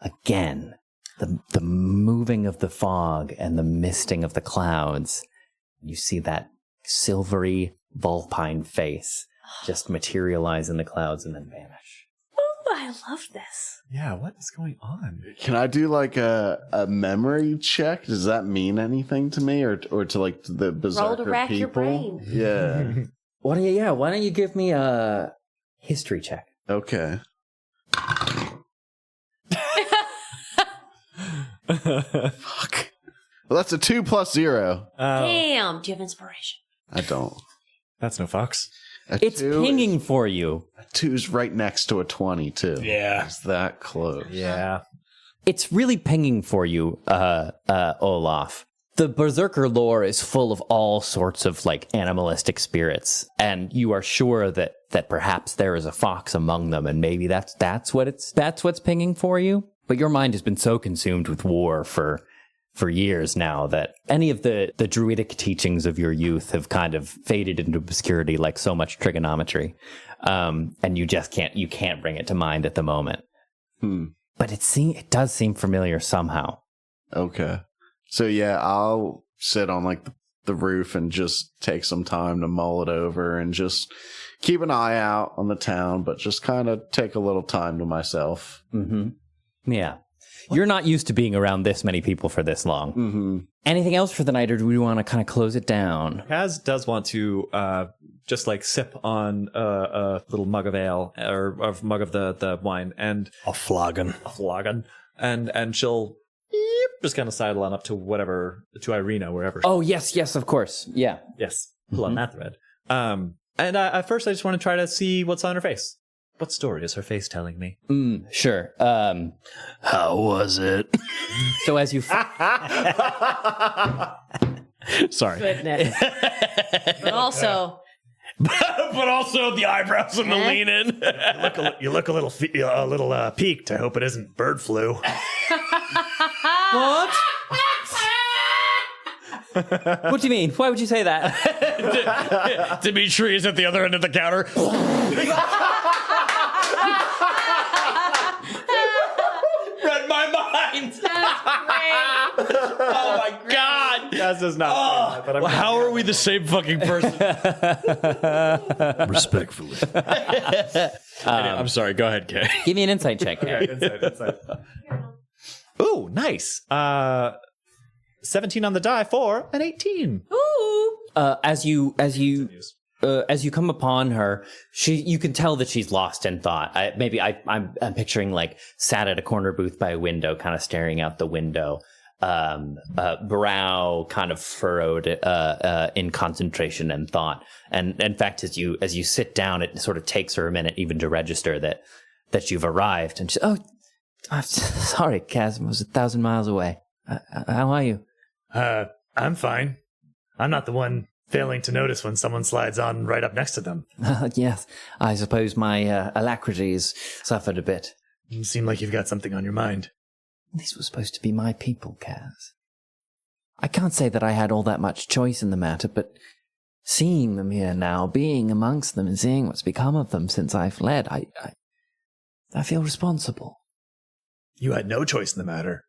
again, the moving of the fog and the misting of the clouds, you see that silvery vulpine face just materialize in the clouds and then vanish. Oh, I love this. Yeah, what is going on? Can I do like a memory check? Does that mean anything to me, or to like the berserker Roll to rack people? your brain. Yeah. Why don't you give me a history check? Okay. Fuck. Well, that's a 2 + 0. Damn. Do you have inspiration? I don't. That's no fox. It's pinging for you. A 2's right next to a 20 too. Yeah. It's that close. Yeah. It's really pinging for you, Olaf. The berserker lore is full of all sorts of like animalistic spirits, and you are sure that perhaps there is a fox among them, and maybe that's what's pinging for you. But your mind has been so consumed with war for years now that any of the druidic teachings of your youth have kind of faded into obscurity like so much trigonometry. And you can't bring it to mind at the moment. But it does seem familiar somehow. Okay. So yeah, I'll sit on like the roof and just take some time to mull it over and just keep an eye out on the town, but just kind of take a little time to myself. Mm-hmm. Yeah. You're not used to being around this many people for this long. Mm-hmm. Anything else for the night, or do we want to kind of close it down? Kaz does want to just like sip on a little mug of ale or a mug of the wine and A flagon. and she'll just kind of sidle on up to to Irina, wherever. Oh, yes, of course. Yeah. Yes, pull on that thread. And at first, I just want to try to see what's on her face. What story is her face telling me? Sure. How was it? So as you... Sorry. Goodness. But also, But also the eyebrows and the lean in. You look a little peaked. I hope it isn't bird flu. What? What do you mean? Why would you say that? Dimitri is at the other end of the counter. Read my mind. Oh my god. Kaz does not say that, but I'm How are we the same fucking person? Respectfully. I'm sorry. Go ahead, Kay. Give me an insight check. inside. Ooh, nice. 17 on the die for an 18. As you come upon her, you can tell that she's lost in thought. I'm picturing like sat at a corner booth by a window, kind of staring out the window, brow kind of furrowed in concentration and thought. And in fact, as you sit down, it sort of takes her a minute even to register that you've arrived. And she's, I'm sorry, Kaz, I was 1,000 miles away. How are you? I'm fine. I'm not the one failing to notice when someone slides on right up next to them. Yes, I suppose my alacrities suffered a bit. You seem like you've got something on your mind. These were supposed to be my people, Kaz. I can't say that I had all that much choice in the matter, but seeing them here now, being amongst them and seeing what's become of them since I fled, I feel responsible. You had no choice in the matter.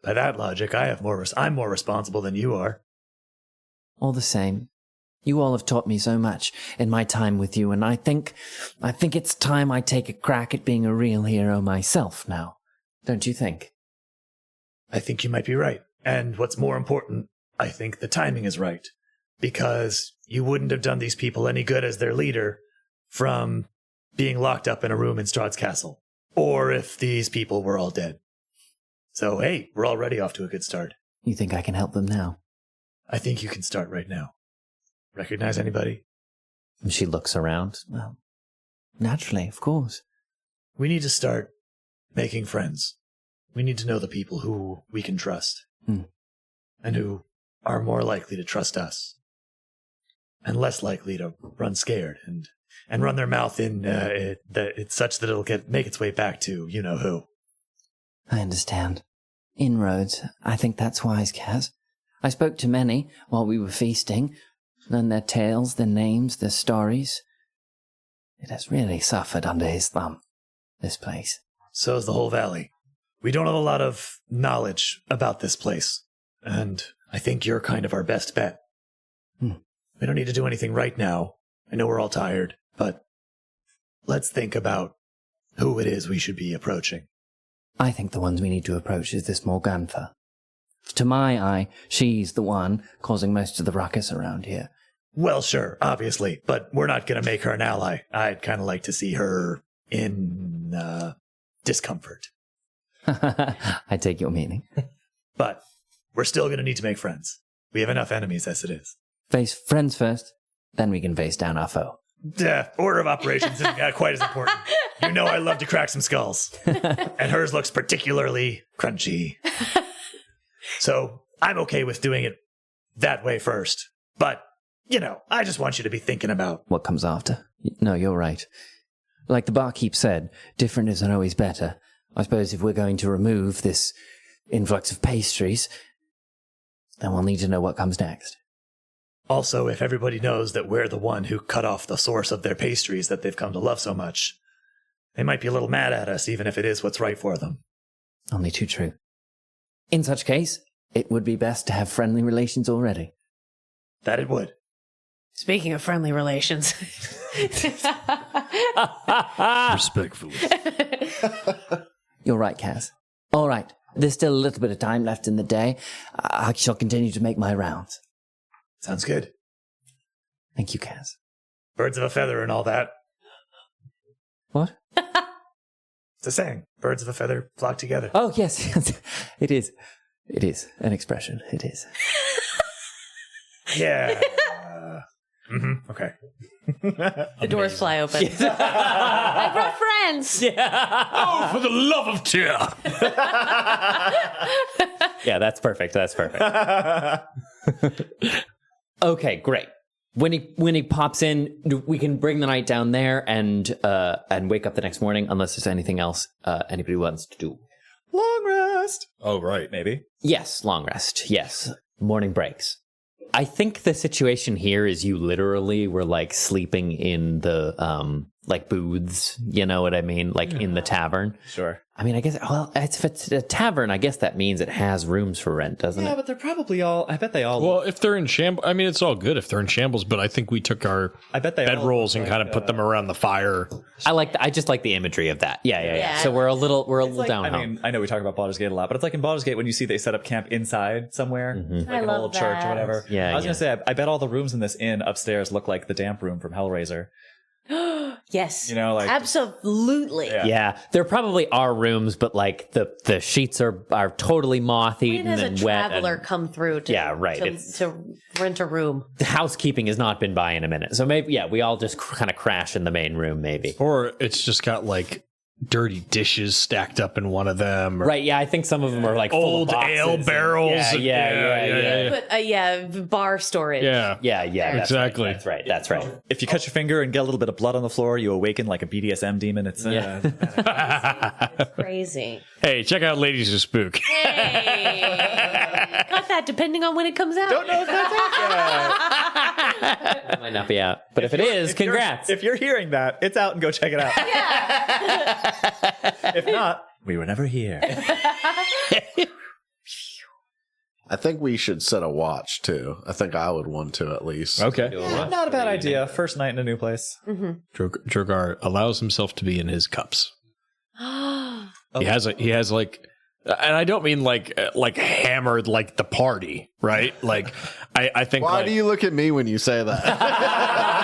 By that logic, I'm more responsible than you are. All the same, you all have taught me so much in my time with you, and I think it's time I take a crack at being a real hero myself now. Don't you think? I think you might be right. And what's more important, I think the timing is right. Because you wouldn't have done these people any good as their leader from being locked up in a room in Strahd's castle. Or if these people were all dead. So, hey, we're already off to a good start. You think I can help them now? I think you can start right now. Recognize anybody? And she looks around. Well, naturally, of course. We need to start making friends. We need to know the people who we can trust. And who are more likely to trust us. And less likely to run scared and run their mouth in it's such that it'll make its way back to you-know-who. I understand. Inroads. I think that's wise, Kaz. I spoke to many while we were feasting, learned their tales, their names, their stories. It has really suffered under his thumb, this place. So is the whole valley. We don't have a lot of knowledge about this place, and I think you're kind of our best bet. We don't need to do anything right now. I know we're all tired, but let's think about who it is we should be approaching. I think the ones we need to approach is this Morgantha. To my eye, she's the one causing most of the ruckus around here. Well, sure, obviously, but we're not going to make her an ally. I'd kind of like to see her in discomfort. I take your meaning. But we're still going to need to make friends. We have enough enemies as it is. Face friends first, then we can face down our foe. Order of operations isn't quite as important. You know I love to crack some skulls. And hers looks particularly crunchy. So I'm okay with doing it that way first. But, I just want you to be thinking about what comes after. No, you're right. Like the barkeep said, different isn't always better. I suppose if we're going to remove this influx of pastries, then we'll need to know what comes next. Also, if everybody knows that we're the one who cut off the source of their pastries that they've come to love so much, they might be a little mad at us, even if it is what's right for them. Only too true. In such case, it would be best to have friendly relations already. That it would. Speaking of friendly relations. Respectfully. You're right, Kaz. All right. There's still a little bit of time left in the day. I shall continue to make my rounds. Sounds good. Thank you, Kaz. Birds of a feather and all that. What? It's a saying. Birds of a feather flock together. Oh, yes. It is. It is an expression. It is. Yeah. Okay. The doors fly open. I brought friends. Oh, for the love of Tyr! Yeah, that's perfect. That's perfect. Okay, great. When he pops in, we can bring the night down there and wake up the next morning, unless there's anything else anybody wants to do. Long rest. Oh, right. Maybe. Yes, long rest. Yes, morning breaks. I think the situation here is you literally were like sleeping in the like booths, you know what I mean? Like in the tavern. Sure. I mean, I guess, well, if it's a tavern, I guess that means it has rooms for rent, doesn't Yeah, it? but they're probably all. I bet they all. Well, if they're in shambles, I mean, it's all good if they're in shambles, but I think we took our I bet they all bedrolls and look kind of like, put them around the fire. I just like the imagery of that. Yeah. Yeah. So we're a little Like, down I home. mean, I know we talk about Baldur's Gate a lot, but it's like in Baldur's Gate when you see they set up camp inside somewhere, like I an love old church that. or whatever. Yeah, I was gonna say, I bet all the rooms in this inn upstairs look like the damp room from Hellraiser. Yes. You know, like absolutely. Yeah, there probably are rooms, but like the sheets are totally moth When eaten has a and wet. traveler And come through to, Yeah, right. to rent a room? the housekeeping has not been by in a minute, so maybe we all just kind of crash in the main room, maybe. Or it's just got like dirty dishes stacked up in one of them. Or Right? Yeah, I think some of them are like full old of boxes ale and- barrels. Yeah. But bar storage. Yeah. Yeah, that's Exactly. Right, that's right. if you cut your finger and get a little bit of blood on the floor, you awaken like a BDSM demon. It's It's crazy. Hey, check out Ladies of Spook. Hey, got that depending on when it comes out. Don't know if that's That might not be out, but if it is, congrats. If you're hearing that, it's out and go check it out. If not, we were never here. I think we should set a watch too. I think I would want to at least. Okay. Not a bad idea. First night in a new place. Drogar allows himself to be in his cups. He has like, and I don't mean like hammered like the party, right? Like I think. Why like, do you look at me when you say that?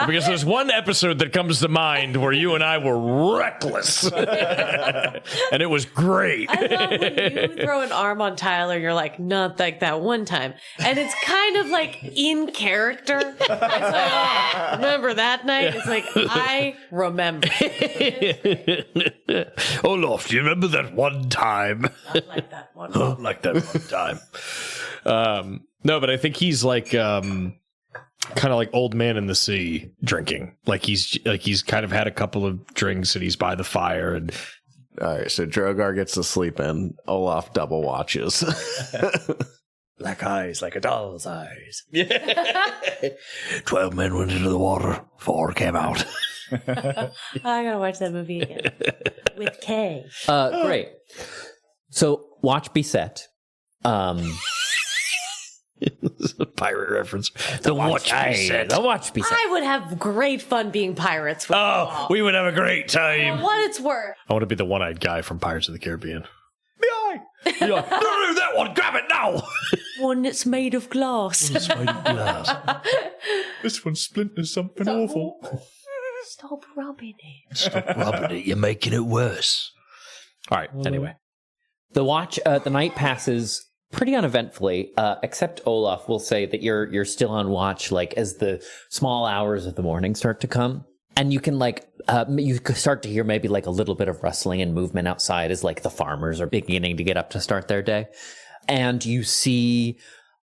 Because there's one episode that comes to mind where you and I were reckless, and it was great. I love when you throw an arm on Tyler, you're like, not like that one time. And it's kind of like in character. It's like, oh, remember that night? It's like, I remember. Olaf, do you remember that one time? Not like that one. Like that one time. No, but I think he's like kind of like old man in the sea drinking. Like he's kind of had a couple of drinks and he's by the fire and All right, so Drogar gets to sleep in. Olaf double watches. Black eyes like a doll's eyes. 12 men went into the water, 4 came out. I gotta watch that movie again. With Kay. Great. So watch be set. This is a pirate reference. The watch be set. The watch be set. I would have great fun being pirates with you Oh, all. we would have a great time. For what it's worth. I want to be the one-eyed guy from Pirates of the Caribbean. Eye. You're like, no, that one, grab it now. One that's made of glass. It's made of glass. This one splinters something awful. Stop rubbing it. Stop rubbing it. You're making it worse. All right. Anyway. The watch, the night passes pretty uneventfully, except Olaf will say that you're still on watch, like as the small hours of the morning start to come, and you can you start to hear maybe like a little bit of rustling and movement outside as like the farmers are beginning to get up to start their day, and you see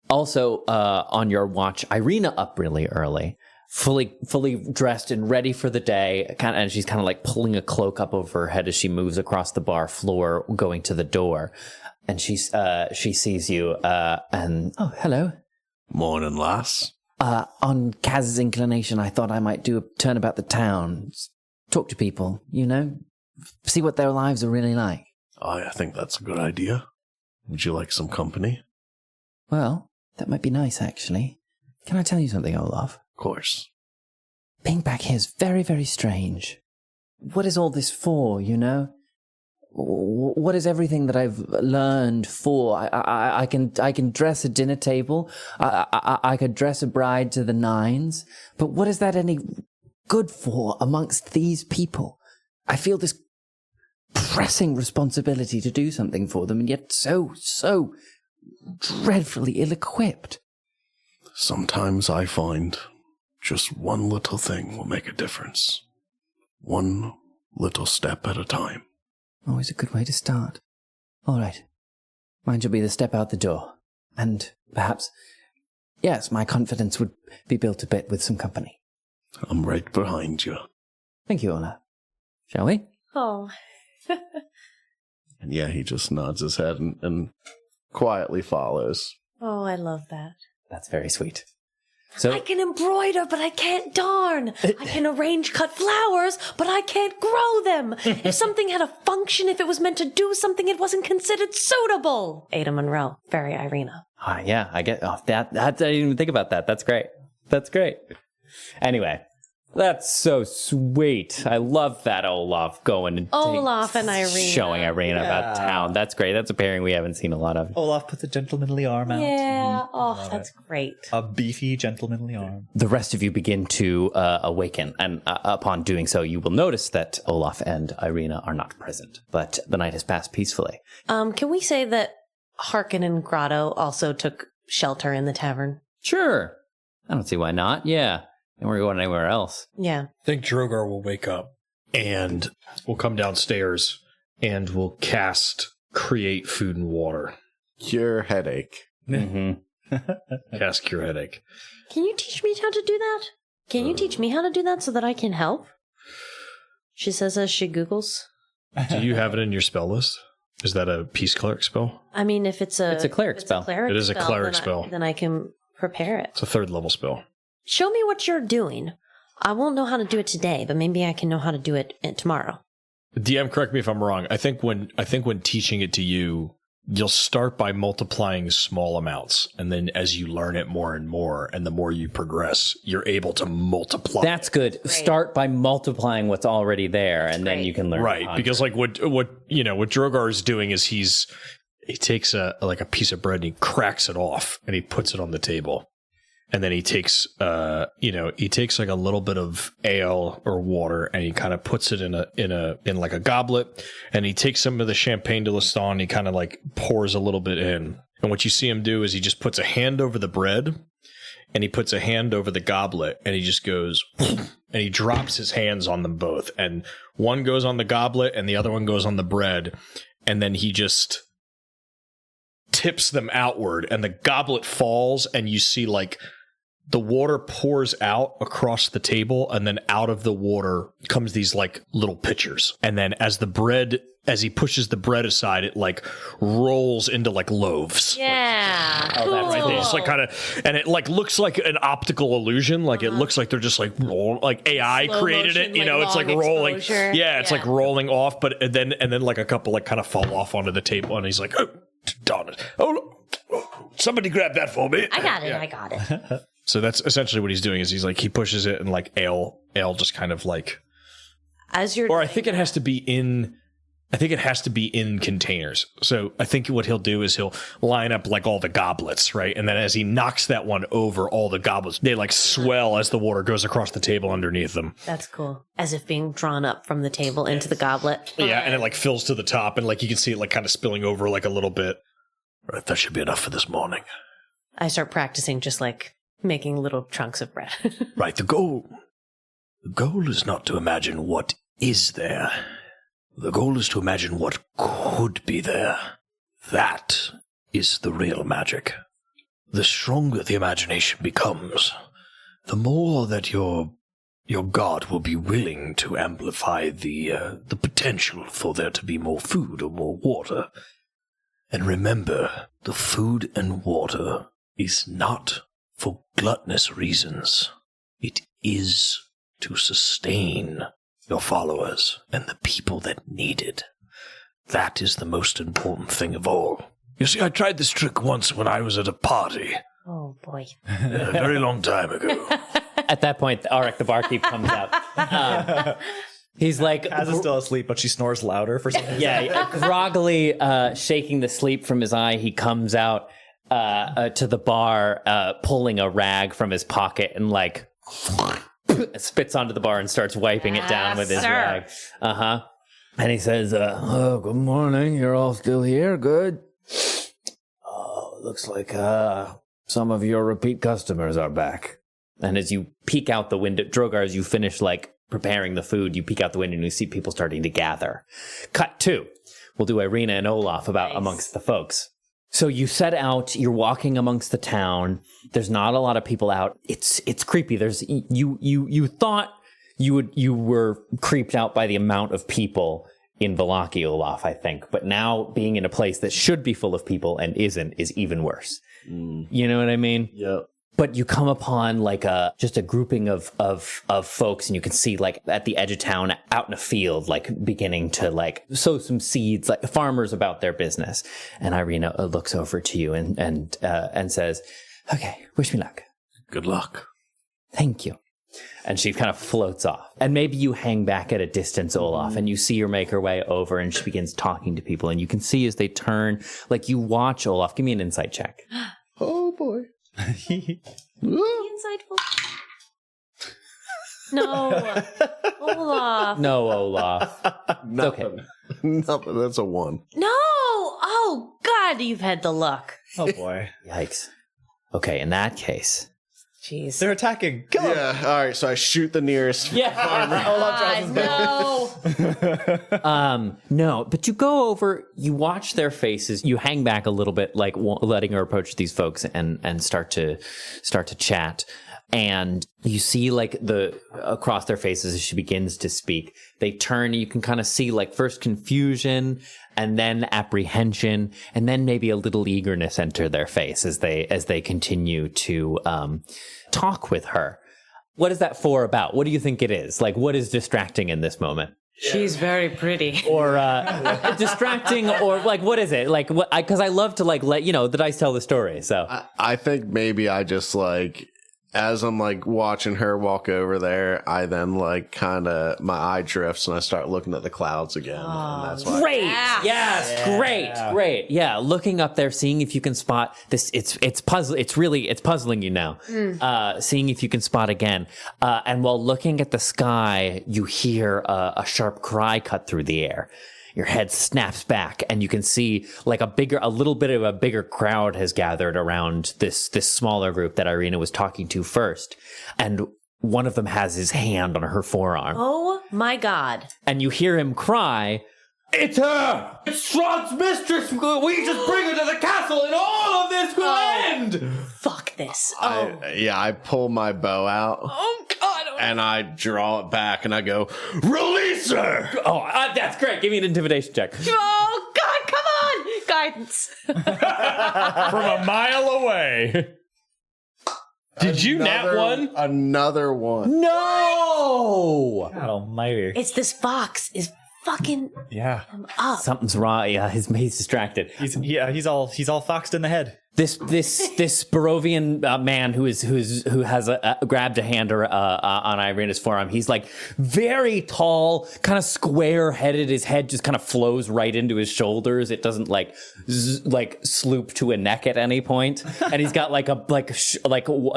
also on your watch Irina up really early. Fully dressed and ready for the day, and she's kind of like pulling a cloak up over her head as she moves across the bar floor, going to the door. And she sees you, and oh, hello. Morning, lass. On Kaz's inclination, I thought I might do a turn about the town, talk to people, see what their lives are really like. I think that's a good idea. Would you like some company? Well, that might be nice, actually. Can I tell you something, Olaf? Of course. Being back here is very, very strange. What is all this for, what is everything that I've learned for? I can dress a dinner table. I could dress a bride to the nines. But what is that any good for amongst these people? I feel this pressing responsibility to do something for them, and yet so dreadfully ill-equipped. Sometimes I find just one little thing will make a difference. One little step at a time. Always a good way to start. All right. Mine shall be the step out the door. And perhaps, yes, my confidence would be built a bit with some company. I'm right behind you. Thank you, Olaf. Shall we? Oh. And yeah, he just nods his head and quietly follows. Oh, I love that. That's very sweet. So I can embroider, but I can't darn. I can arrange cut flowers, but I can't grow them. If something had a function, if it was meant to do something, it wasn't considered suitable. Ada Monroe, very Irina. yeah, I get off that. I didn't even think about that. That's great. Anyway, that's so sweet. I love that Olaf going and Olaf and Irina. Showing Irina about town. That's great. That's a pairing we haven't seen a lot of. Olaf puts a gentlemanly arm out. Yeah. Oh, that's great. A beefy gentlemanly arm. The rest of you begin to awaken, and upon doing so, you will notice that Olaf and Irina are not present, but the night has passed peacefully. Can we say that Harkin and Grotto also took shelter in the tavern? Sure. I don't see why not. Yeah. And we're going anywhere else. Yeah. I think Drogar will wake up and we'll come downstairs and we'll cast Create Food and Water. Cure headache. Mm-hmm. Cast Cure Headache. Can you teach me how to do that? Can you teach me how to do that so that I can help? She says as she Googles. Do you have it in your spell list? Is that a peace cleric spell? I mean, if it's a cleric spell. It is a cleric spell. Then I can prepare it. It's a 3rd level spell. Show me what you're doing. I won't know how to do it today, but maybe I can know how to do it tomorrow. DM, correct me if I'm wrong. I think when teaching it to you, you'll start by multiplying small amounts, and then as you learn it more and more, and the more you progress, you're able to multiply. That's good. Great. Start by multiplying what's already there, and then Great. you can learn. Right, because like what Drogar is doing is he takes a piece of bread and he cracks it off and he puts it on the table. And then he takes like a little bit of ale or water, and he kind of puts it in like a goblet, and he takes some of the champagne de l'Estan, and he kind of like pours a little bit in. And what you see him do is he just puts a hand over the bread, and he puts a hand over the goblet, and he just goes, and he drops his hands on them both, and one goes on the goblet, and the other one goes on the bread, and then he just tips them outward, and the goblet falls, and you see like the water pours out across the table, and then out of the water comes these like little pitchers. And then as he pushes the bread aside, it like rolls into like loaves. Yeah. Oh, that's Right, cool. they just like kind of, and it like looks like an optical illusion. Like it looks like they're just like like AI Slow created motion, it. You like know, it's like long rolling. exposure. Yeah, it's like rolling off, but then like a couple like kind of fall off onto the table, and he's like, oh, darn it! Oh, somebody grab that for me. I got it. So that's essentially what he's doing. Is he's like he pushes it, and like ale just kind of like. As you're, Or I think it has to be in. I think it has to be in containers. So I think what he'll do is he'll line up like all the goblets, right? And then as he knocks that one over, all the goblets, they like swell as the water goes across the table underneath them. That's cool. As if being drawn up from the table into the goblet. Yeah, and it like fills to the top, and like you can see it like kind of spilling over like a little bit. Right, that should be enough for this morning. I start practicing just like making little chunks of bread. Right, the goal is not to imagine what is there. The goal is to imagine what could be there. That is the real magic. The stronger the imagination becomes, the more that your god will be willing to amplify the potential for there to be more food or more water. And remember, the food and water is not for gluttonous reasons. It is to sustain your followers and the people that need it. That is the most important thing of all. You see, I tried this trick once when I was at a party. Oh, boy. A very long time ago. At that point, Arik the barkeep comes out. He's like Kaz is still asleep, but she snores louder for some reason. yeah, groggily shaking the sleep from his eye. He comes out to the bar, pulling a rag from his pocket and like spits onto the bar and starts wiping it down with his rag. And he says, "Oh, good morning. You're all still here. Good. Oh, looks like some of your repeat customers are back." And as you peek out the window, Drogar, as you finish like preparing the food, you peek out the window and you see people starting to gather. Cut 2. We'll do Irina and Olaf amongst the folks. So you set out, you're walking amongst the town. There's not a lot of people out. It's creepy. There's you thought you were creeped out by the amount of people in Vallaki, Olaf, I think. But now being in a place that should be full of people and isn't is even worse. You know what I mean? Yep. But you come upon like just a grouping of folks, and you can see like at the edge of town, out in a field, like beginning to like sow some seeds, like farmers about their business. And Irina looks over to you and says, "Okay, wish me luck." Good luck. "Thank you." And she kind of floats off. And maybe you hang back at a distance, Olaf, and you see her make her way over, and she begins talking to people. And you can see as they turn, like you watch Olaf. Give me an insight check. Oh boy. Insightful. No, Olaf. No, Olaf. It's okay. Nothing. That's a 1. No. Oh God, you've had the luck. Oh boy. Yikes. Okay, in that case. Jeez. They're attacking. Kill him. Yeah. All right. So I shoot the nearest. Olaf draws his bow. No, but you go over, you watch their faces, you hang back a little bit, like letting her approach these folks and start to chat. And you see like across their faces as she begins to speak, they turn, you can kind of see like first confusion and then apprehension and then maybe a little eagerness enter their face as they continue to talk with her. What is that for about? What do you think it is? Like, what is distracting in this moment? She's very pretty. Or distracting, or like, what is it? Like, what? Because I love to like let the dice tell the story. So I think maybe I just like, as I'm like watching her walk over there, I then like kind of my eye drifts and I start looking at the clouds again. And that's why. great, yes, great, yeah. Looking up there, seeing if you can spot this. It's puzzling you now. Seeing if you can spot again, and while looking at the sky, you hear a sharp cry cut through the air. Your head snaps back, and you can see like a little bit of a bigger crowd has gathered around this smaller group that Irina was talking to first. And one of them has his hand on her forearm. Oh my God. And you hear him cry, "It's her! It's Strahd's mistress! We just bring her to the castle and all of this will end!" Fuck this. I pull my bow out. Oh God. And I draw it back and I go, "Release her!" Oh, that's great. Give me an intimidation check. Oh God, come on. Guidance. From a mile away. Did you nat one? Another one. No! God almighty. It's this fox is fucking him up. Something's wrong. Yeah, he's distracted. He's all foxed in the head. This Barovian man who has grabbed a hand on Irina's forearm. He's like very tall, kind of square headed. His head just kind of flows right into his shoulders. It doesn't like sloop to a neck at any point. And he's got like a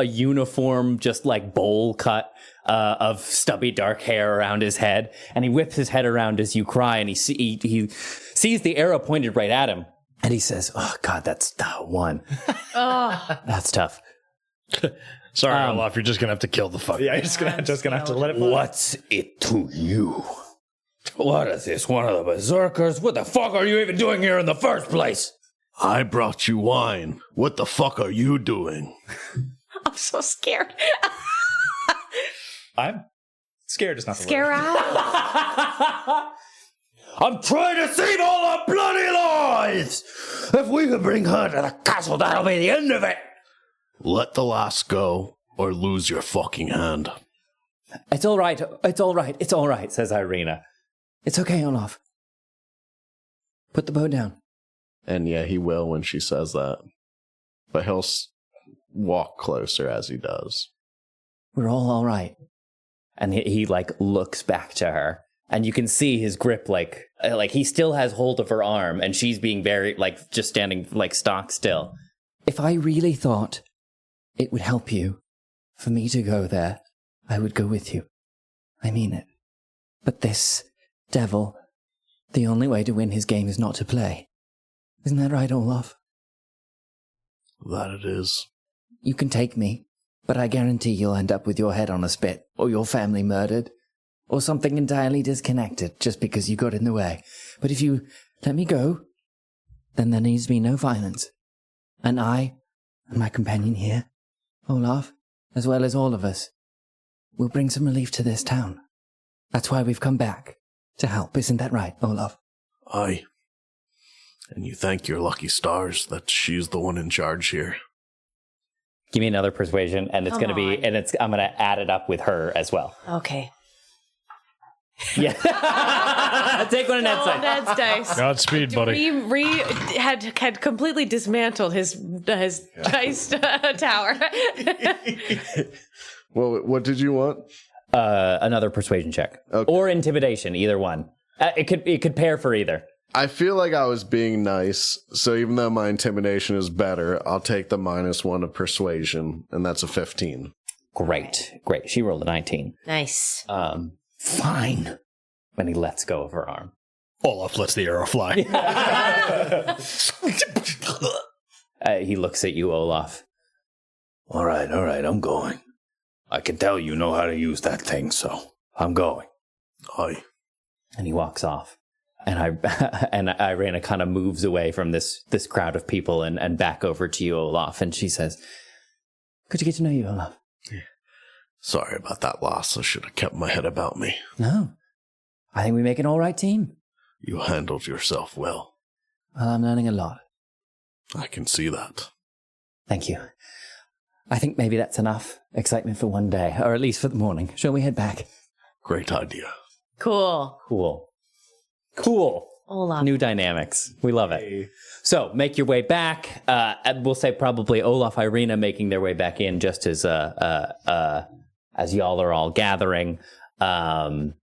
uniform, just like bowl cut of stubby dark hair around his head. And he whips his head around as you cry, and he sees the arrow pointed right at him. And he says, "Oh God, that's one. That's tough." Sorry, Olaf, you're just gonna have to kill the fucker. Yeah, you're just gonna have to let it fly. What's it to you? What is this, one of the berserkers? What the fuck are you even doing here in the first place? I brought you wine. What the fuck are you doing? I'm so scared. I'm scared. It's not the word. Scare out. I'm trying to save all our bloody lives! If we can bring her to the castle, that'll be the end of it! Let the lass go or lose your fucking hand. It's all right, says Irina. It's okay, Olaf. Put the bow down. And yeah, he will when she says that. But he'll walk closer as he does. We're all right. And he like looks back to her. And you can see his grip, like he still has hold of her arm, and she's being very, like, just standing, like, stock still. If I really thought it would help you for me to go there, I would go with you. I mean it. But this devil, the only way to win his game is not to play. Isn't that right, Olaf? That it is. You can take me, but I guarantee you'll end up with your head on a spit, or your family murdered, or something entirely disconnected just because you got in the way. But if you let me go, then there needs to be no violence. And I, and my companion here, Olaf, as well as all of us, will bring some relief to this town. That's why we've come back, to help. Isn't that right, Olaf? Aye. And you thank your lucky stars that she's the one in charge here. Give me another persuasion, and it's going to be, on. and I'm going to add it up with her as well. Okay. Yeah. Take one of Ned's Oh, side. Ned's dice. Godspeed, buddy. Had completely dismantled his dice tower. Well, what did you want? Another persuasion check. Okay. Or intimidation, either one. It could pair for either. I feel like I was being nice, so even though my intimidation is better, I'll take the -1 of persuasion, and that's a 15. Great. She rolled a 19. Nice. Fine. When he lets go of her arm. Olaf lets the arrow fly. He looks at you, Olaf. All right, I'm going. I can tell you know how to use that thing, so I'm going. Aye. And he walks off. And Irena kind of moves away from this crowd of people and back over to you, Olaf. And she says, good to get to know you, Olaf. Yeah. Sorry about that loss. I should have kept my head about me. No. I think we make an all right team. You handled yourself well. Well, I'm learning a lot. I can see that. Thank you. I think maybe that's enough excitement for one day, or at least for the morning. Shall we head back? Great idea. Cool. Olaf. New dynamics. We love it. So make your way back. We'll say probably Olaf, Irena making their way back in just as y'all are all gathering. And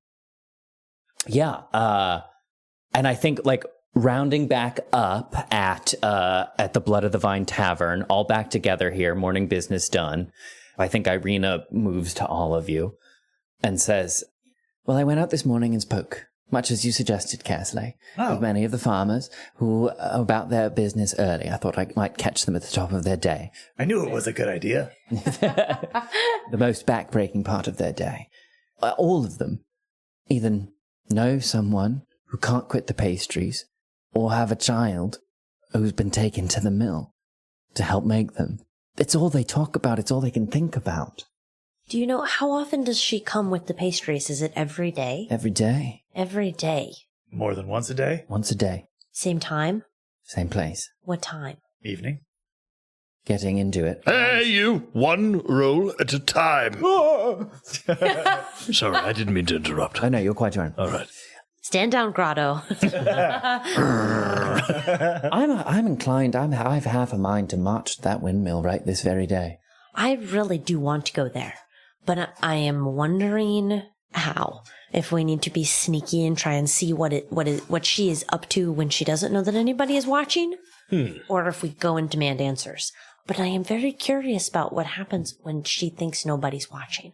I think like rounding back up at the Blood of the Vine Tavern, all back together here, morning business done. I think Irena moves to all of you and says, well, I went out this morning and spoke, much as you suggested, Kasle, with many of the farmers who are about their business early. I thought I might catch them at the top of their day. I knew it was a good idea. The most backbreaking part of their day. All of them either know someone who can't quit the pastries or have a child who's been taken to the mill to help make them. It's all they talk about. It's all they can think about. Do you know how often does she come with the pastries? Is it every day? Every day. Every day. More than once a day? Once a day. Same time? Same place. What time? Evening? Getting into it. Hey, you! One roll at a time. Sorry, I didn't mean to interrupt. Oh, no, you're quite right. All right. Stand down, Grotto. I'm inclined. I've half a mind to march to that windmill right this very day. I really do want to go there, but I am wondering how. If we need to be sneaky and try and see what she is up to when she doesn't know that anybody is watching, or if we go and demand answers. But I am very curious about what happens when she thinks nobody's watching.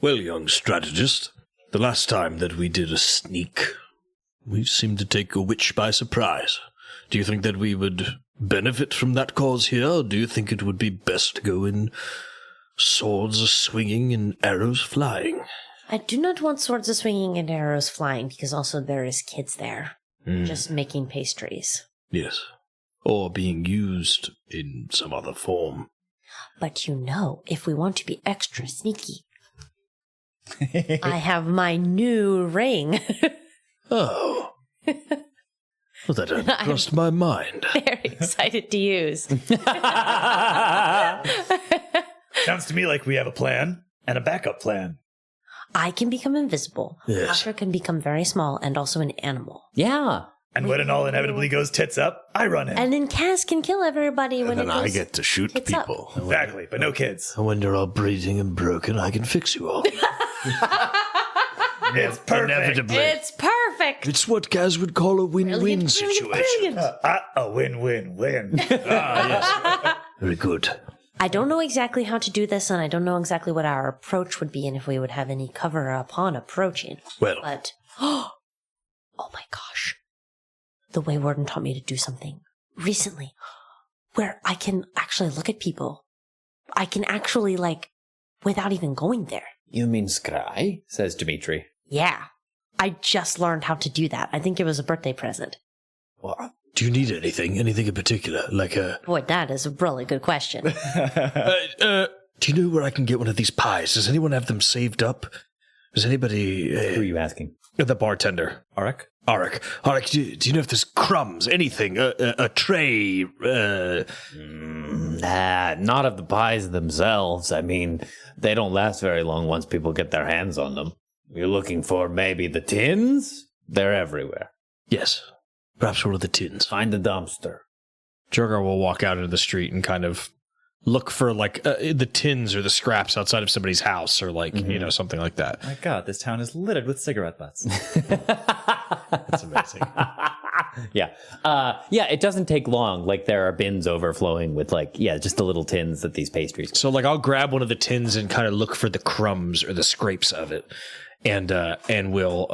Well, young strategist, the last time that we did a sneak, we seemed to take a witch by surprise. Do you think that we would benefit from that cause here, or do you think it would be best to go in swords swinging and arrows flying? I do not want swords swinging and arrows flying, because also there is kids there, just making pastries. Yes. Or being used in some other form. But if we want to be extra sneaky, I have my new ring. Oh. Well, that hadn't crossed my mind. Very excited to use. Sounds to me like we have a plan and a backup plan. I can become invisible. Yes. Othro can become very small and also an animal. Yeah. And when it all inevitably goes tits up, I run in. And then Cass can kill everybody when And it then goes I get to shoot tits up. people. Exactly, but no kids. And when you're all bleeding and broken, I can fix you all. It's perfect. Inevitably. It's perfect. It's what Gaz would call a win-win situation. A win-win-win. Very good. I don't know exactly how to do this, and I don't know exactly what our approach would be and if we would have any cover upon approaching. Well, But, oh my gosh. The Way Warden taught me to do something recently where I can actually look at people. I can actually, like, without even going there. You mean scry? Says Dimitri. Yeah. I just learned how to do that. I think it was a birthday present. well, do you need anything? Anything in particular? Like a... Boy, that is a really good question. do you know where I can get one of these pies? Does anyone have them saved up? Does anybody... Who are you asking? The bartender. Arik? Arik, do you know if there's crumbs, anything, a tray? Not of the pies themselves. I mean, they don't last very long once people get their hands on them. You're looking for maybe the tins? They're everywhere. Yes, perhaps one of the tins. Find the dumpster. Drogar will walk out into the street and kind of look for like the tins or the scraps outside of somebody's house or like, you know, something like that. My God, this town is littered with cigarette butts. That's amazing. Yeah. It doesn't take long. Like, there are bins overflowing with, like, just the little tins that these pastries. So like I'll grab one of the tins and kind of look for the crumbs or the scrapes of it. And we'll,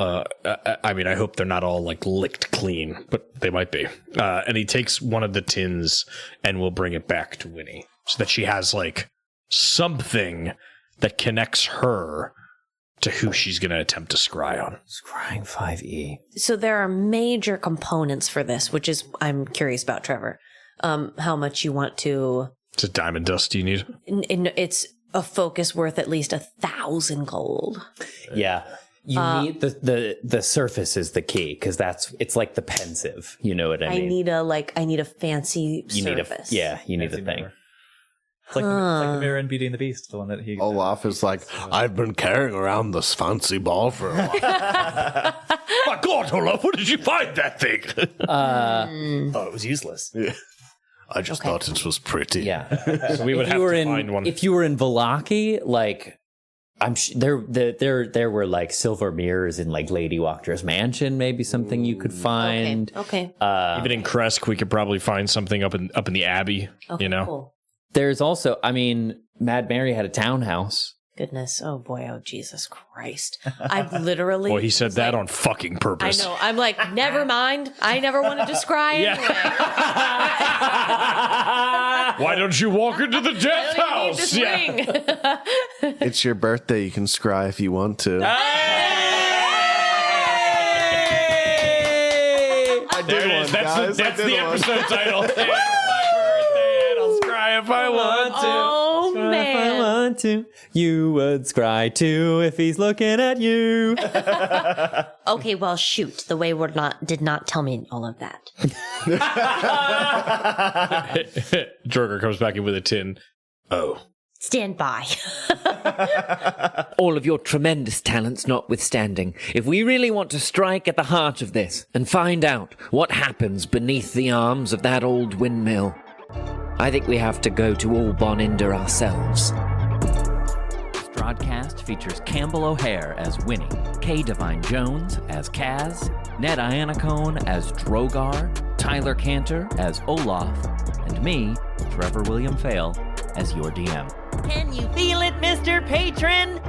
I mean, I hope they're not all like licked clean, but they might be. And he takes one of the tins and will bring it back to Winnie so that she has like something that connects her to who she's going to attempt to scry on. Scrying 5e. So there are major components for this, which is, I'm curious about, Trevor. How much you want to... It's a diamond dust you need. It's a focus worth at least 1,000 gold. Yeah. You need the surface is the key, because it's like the pensive. You know what I mean? I need a fancy surface. You need a thing. Mirror. It's like the mirror in Beauty and the Beast, the one that he... Olaf is like, I've been carrying around this fancy ball for a while. My God, Olaf, where did you find that thing? Thought it was useless. Yeah. I just thought it was pretty. Yeah. So we would have to find one. If you were in Vallaki, like, there were like silver mirrors in like Lady Wachtre's mansion, maybe something you could find. Okay. Even in Kresk, we could probably find something up in the Abbey, Okay, you know? cool. There's also, I mean, Mad Mary had a townhouse. Goodness. Oh, boy. Oh, Jesus Christ. I've literally... Boy, he said that on fucking I purpose. know. I'm like, never mind. I never wanted to scry anyway. Why don't you walk into the death I need this ring. It's your birthday. You can scry if you want to. I did There it one, is. guys. That's I did the one. episode title. It's my birthday, and I'll scry if I want to. Oh, If I man. want to, you would scry too if he's looking at you. Okay, well, shoot. The Wayward did not tell me all of that. Drogar comes back in with a tin. Oh. Stand by. All of your tremendous talents notwithstanding, if we really want to strike at the heart of this and find out what happens beneath the arms of that old windmill, I think we have to go to Alboninder ourselves. Strahdcast features Campbell O'Hare as Winnie, Kay Devine-Jones as Kaz, Ned Iannacone as Drogar, Tyler Kanter as Olaf, and me, Trevor William Fayle, as your DM. Can you feel it, Mr. Patron?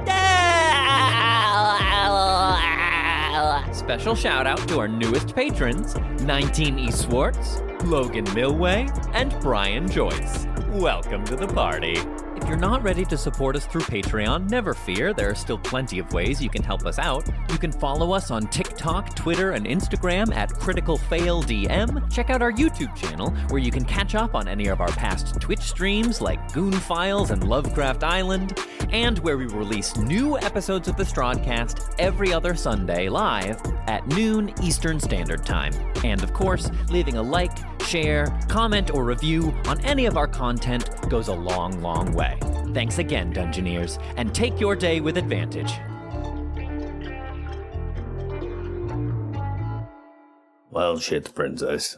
Special shout out to our newest patrons, 19E Swartz, Logan Milway, and Brian Joyce. Welcome to the party. If you're not ready to support us through Patreon, never fear, there are still plenty of ways you can help us out. You can follow us on TikTok, Twitter, and Instagram at CriticalFailDM. Check out our YouTube channel, where you can catch up on any of our past Twitch streams like Goon Files and Lovecraft Island, and where we release new episodes of the Strahdcast every other Sunday live at noon Eastern Standard Time. And of course, leaving a like, share, comment, or review on any of our content goes a long, long way. Thanks again, Dungeoneers, and take your day with advantage. Well, shit, princess.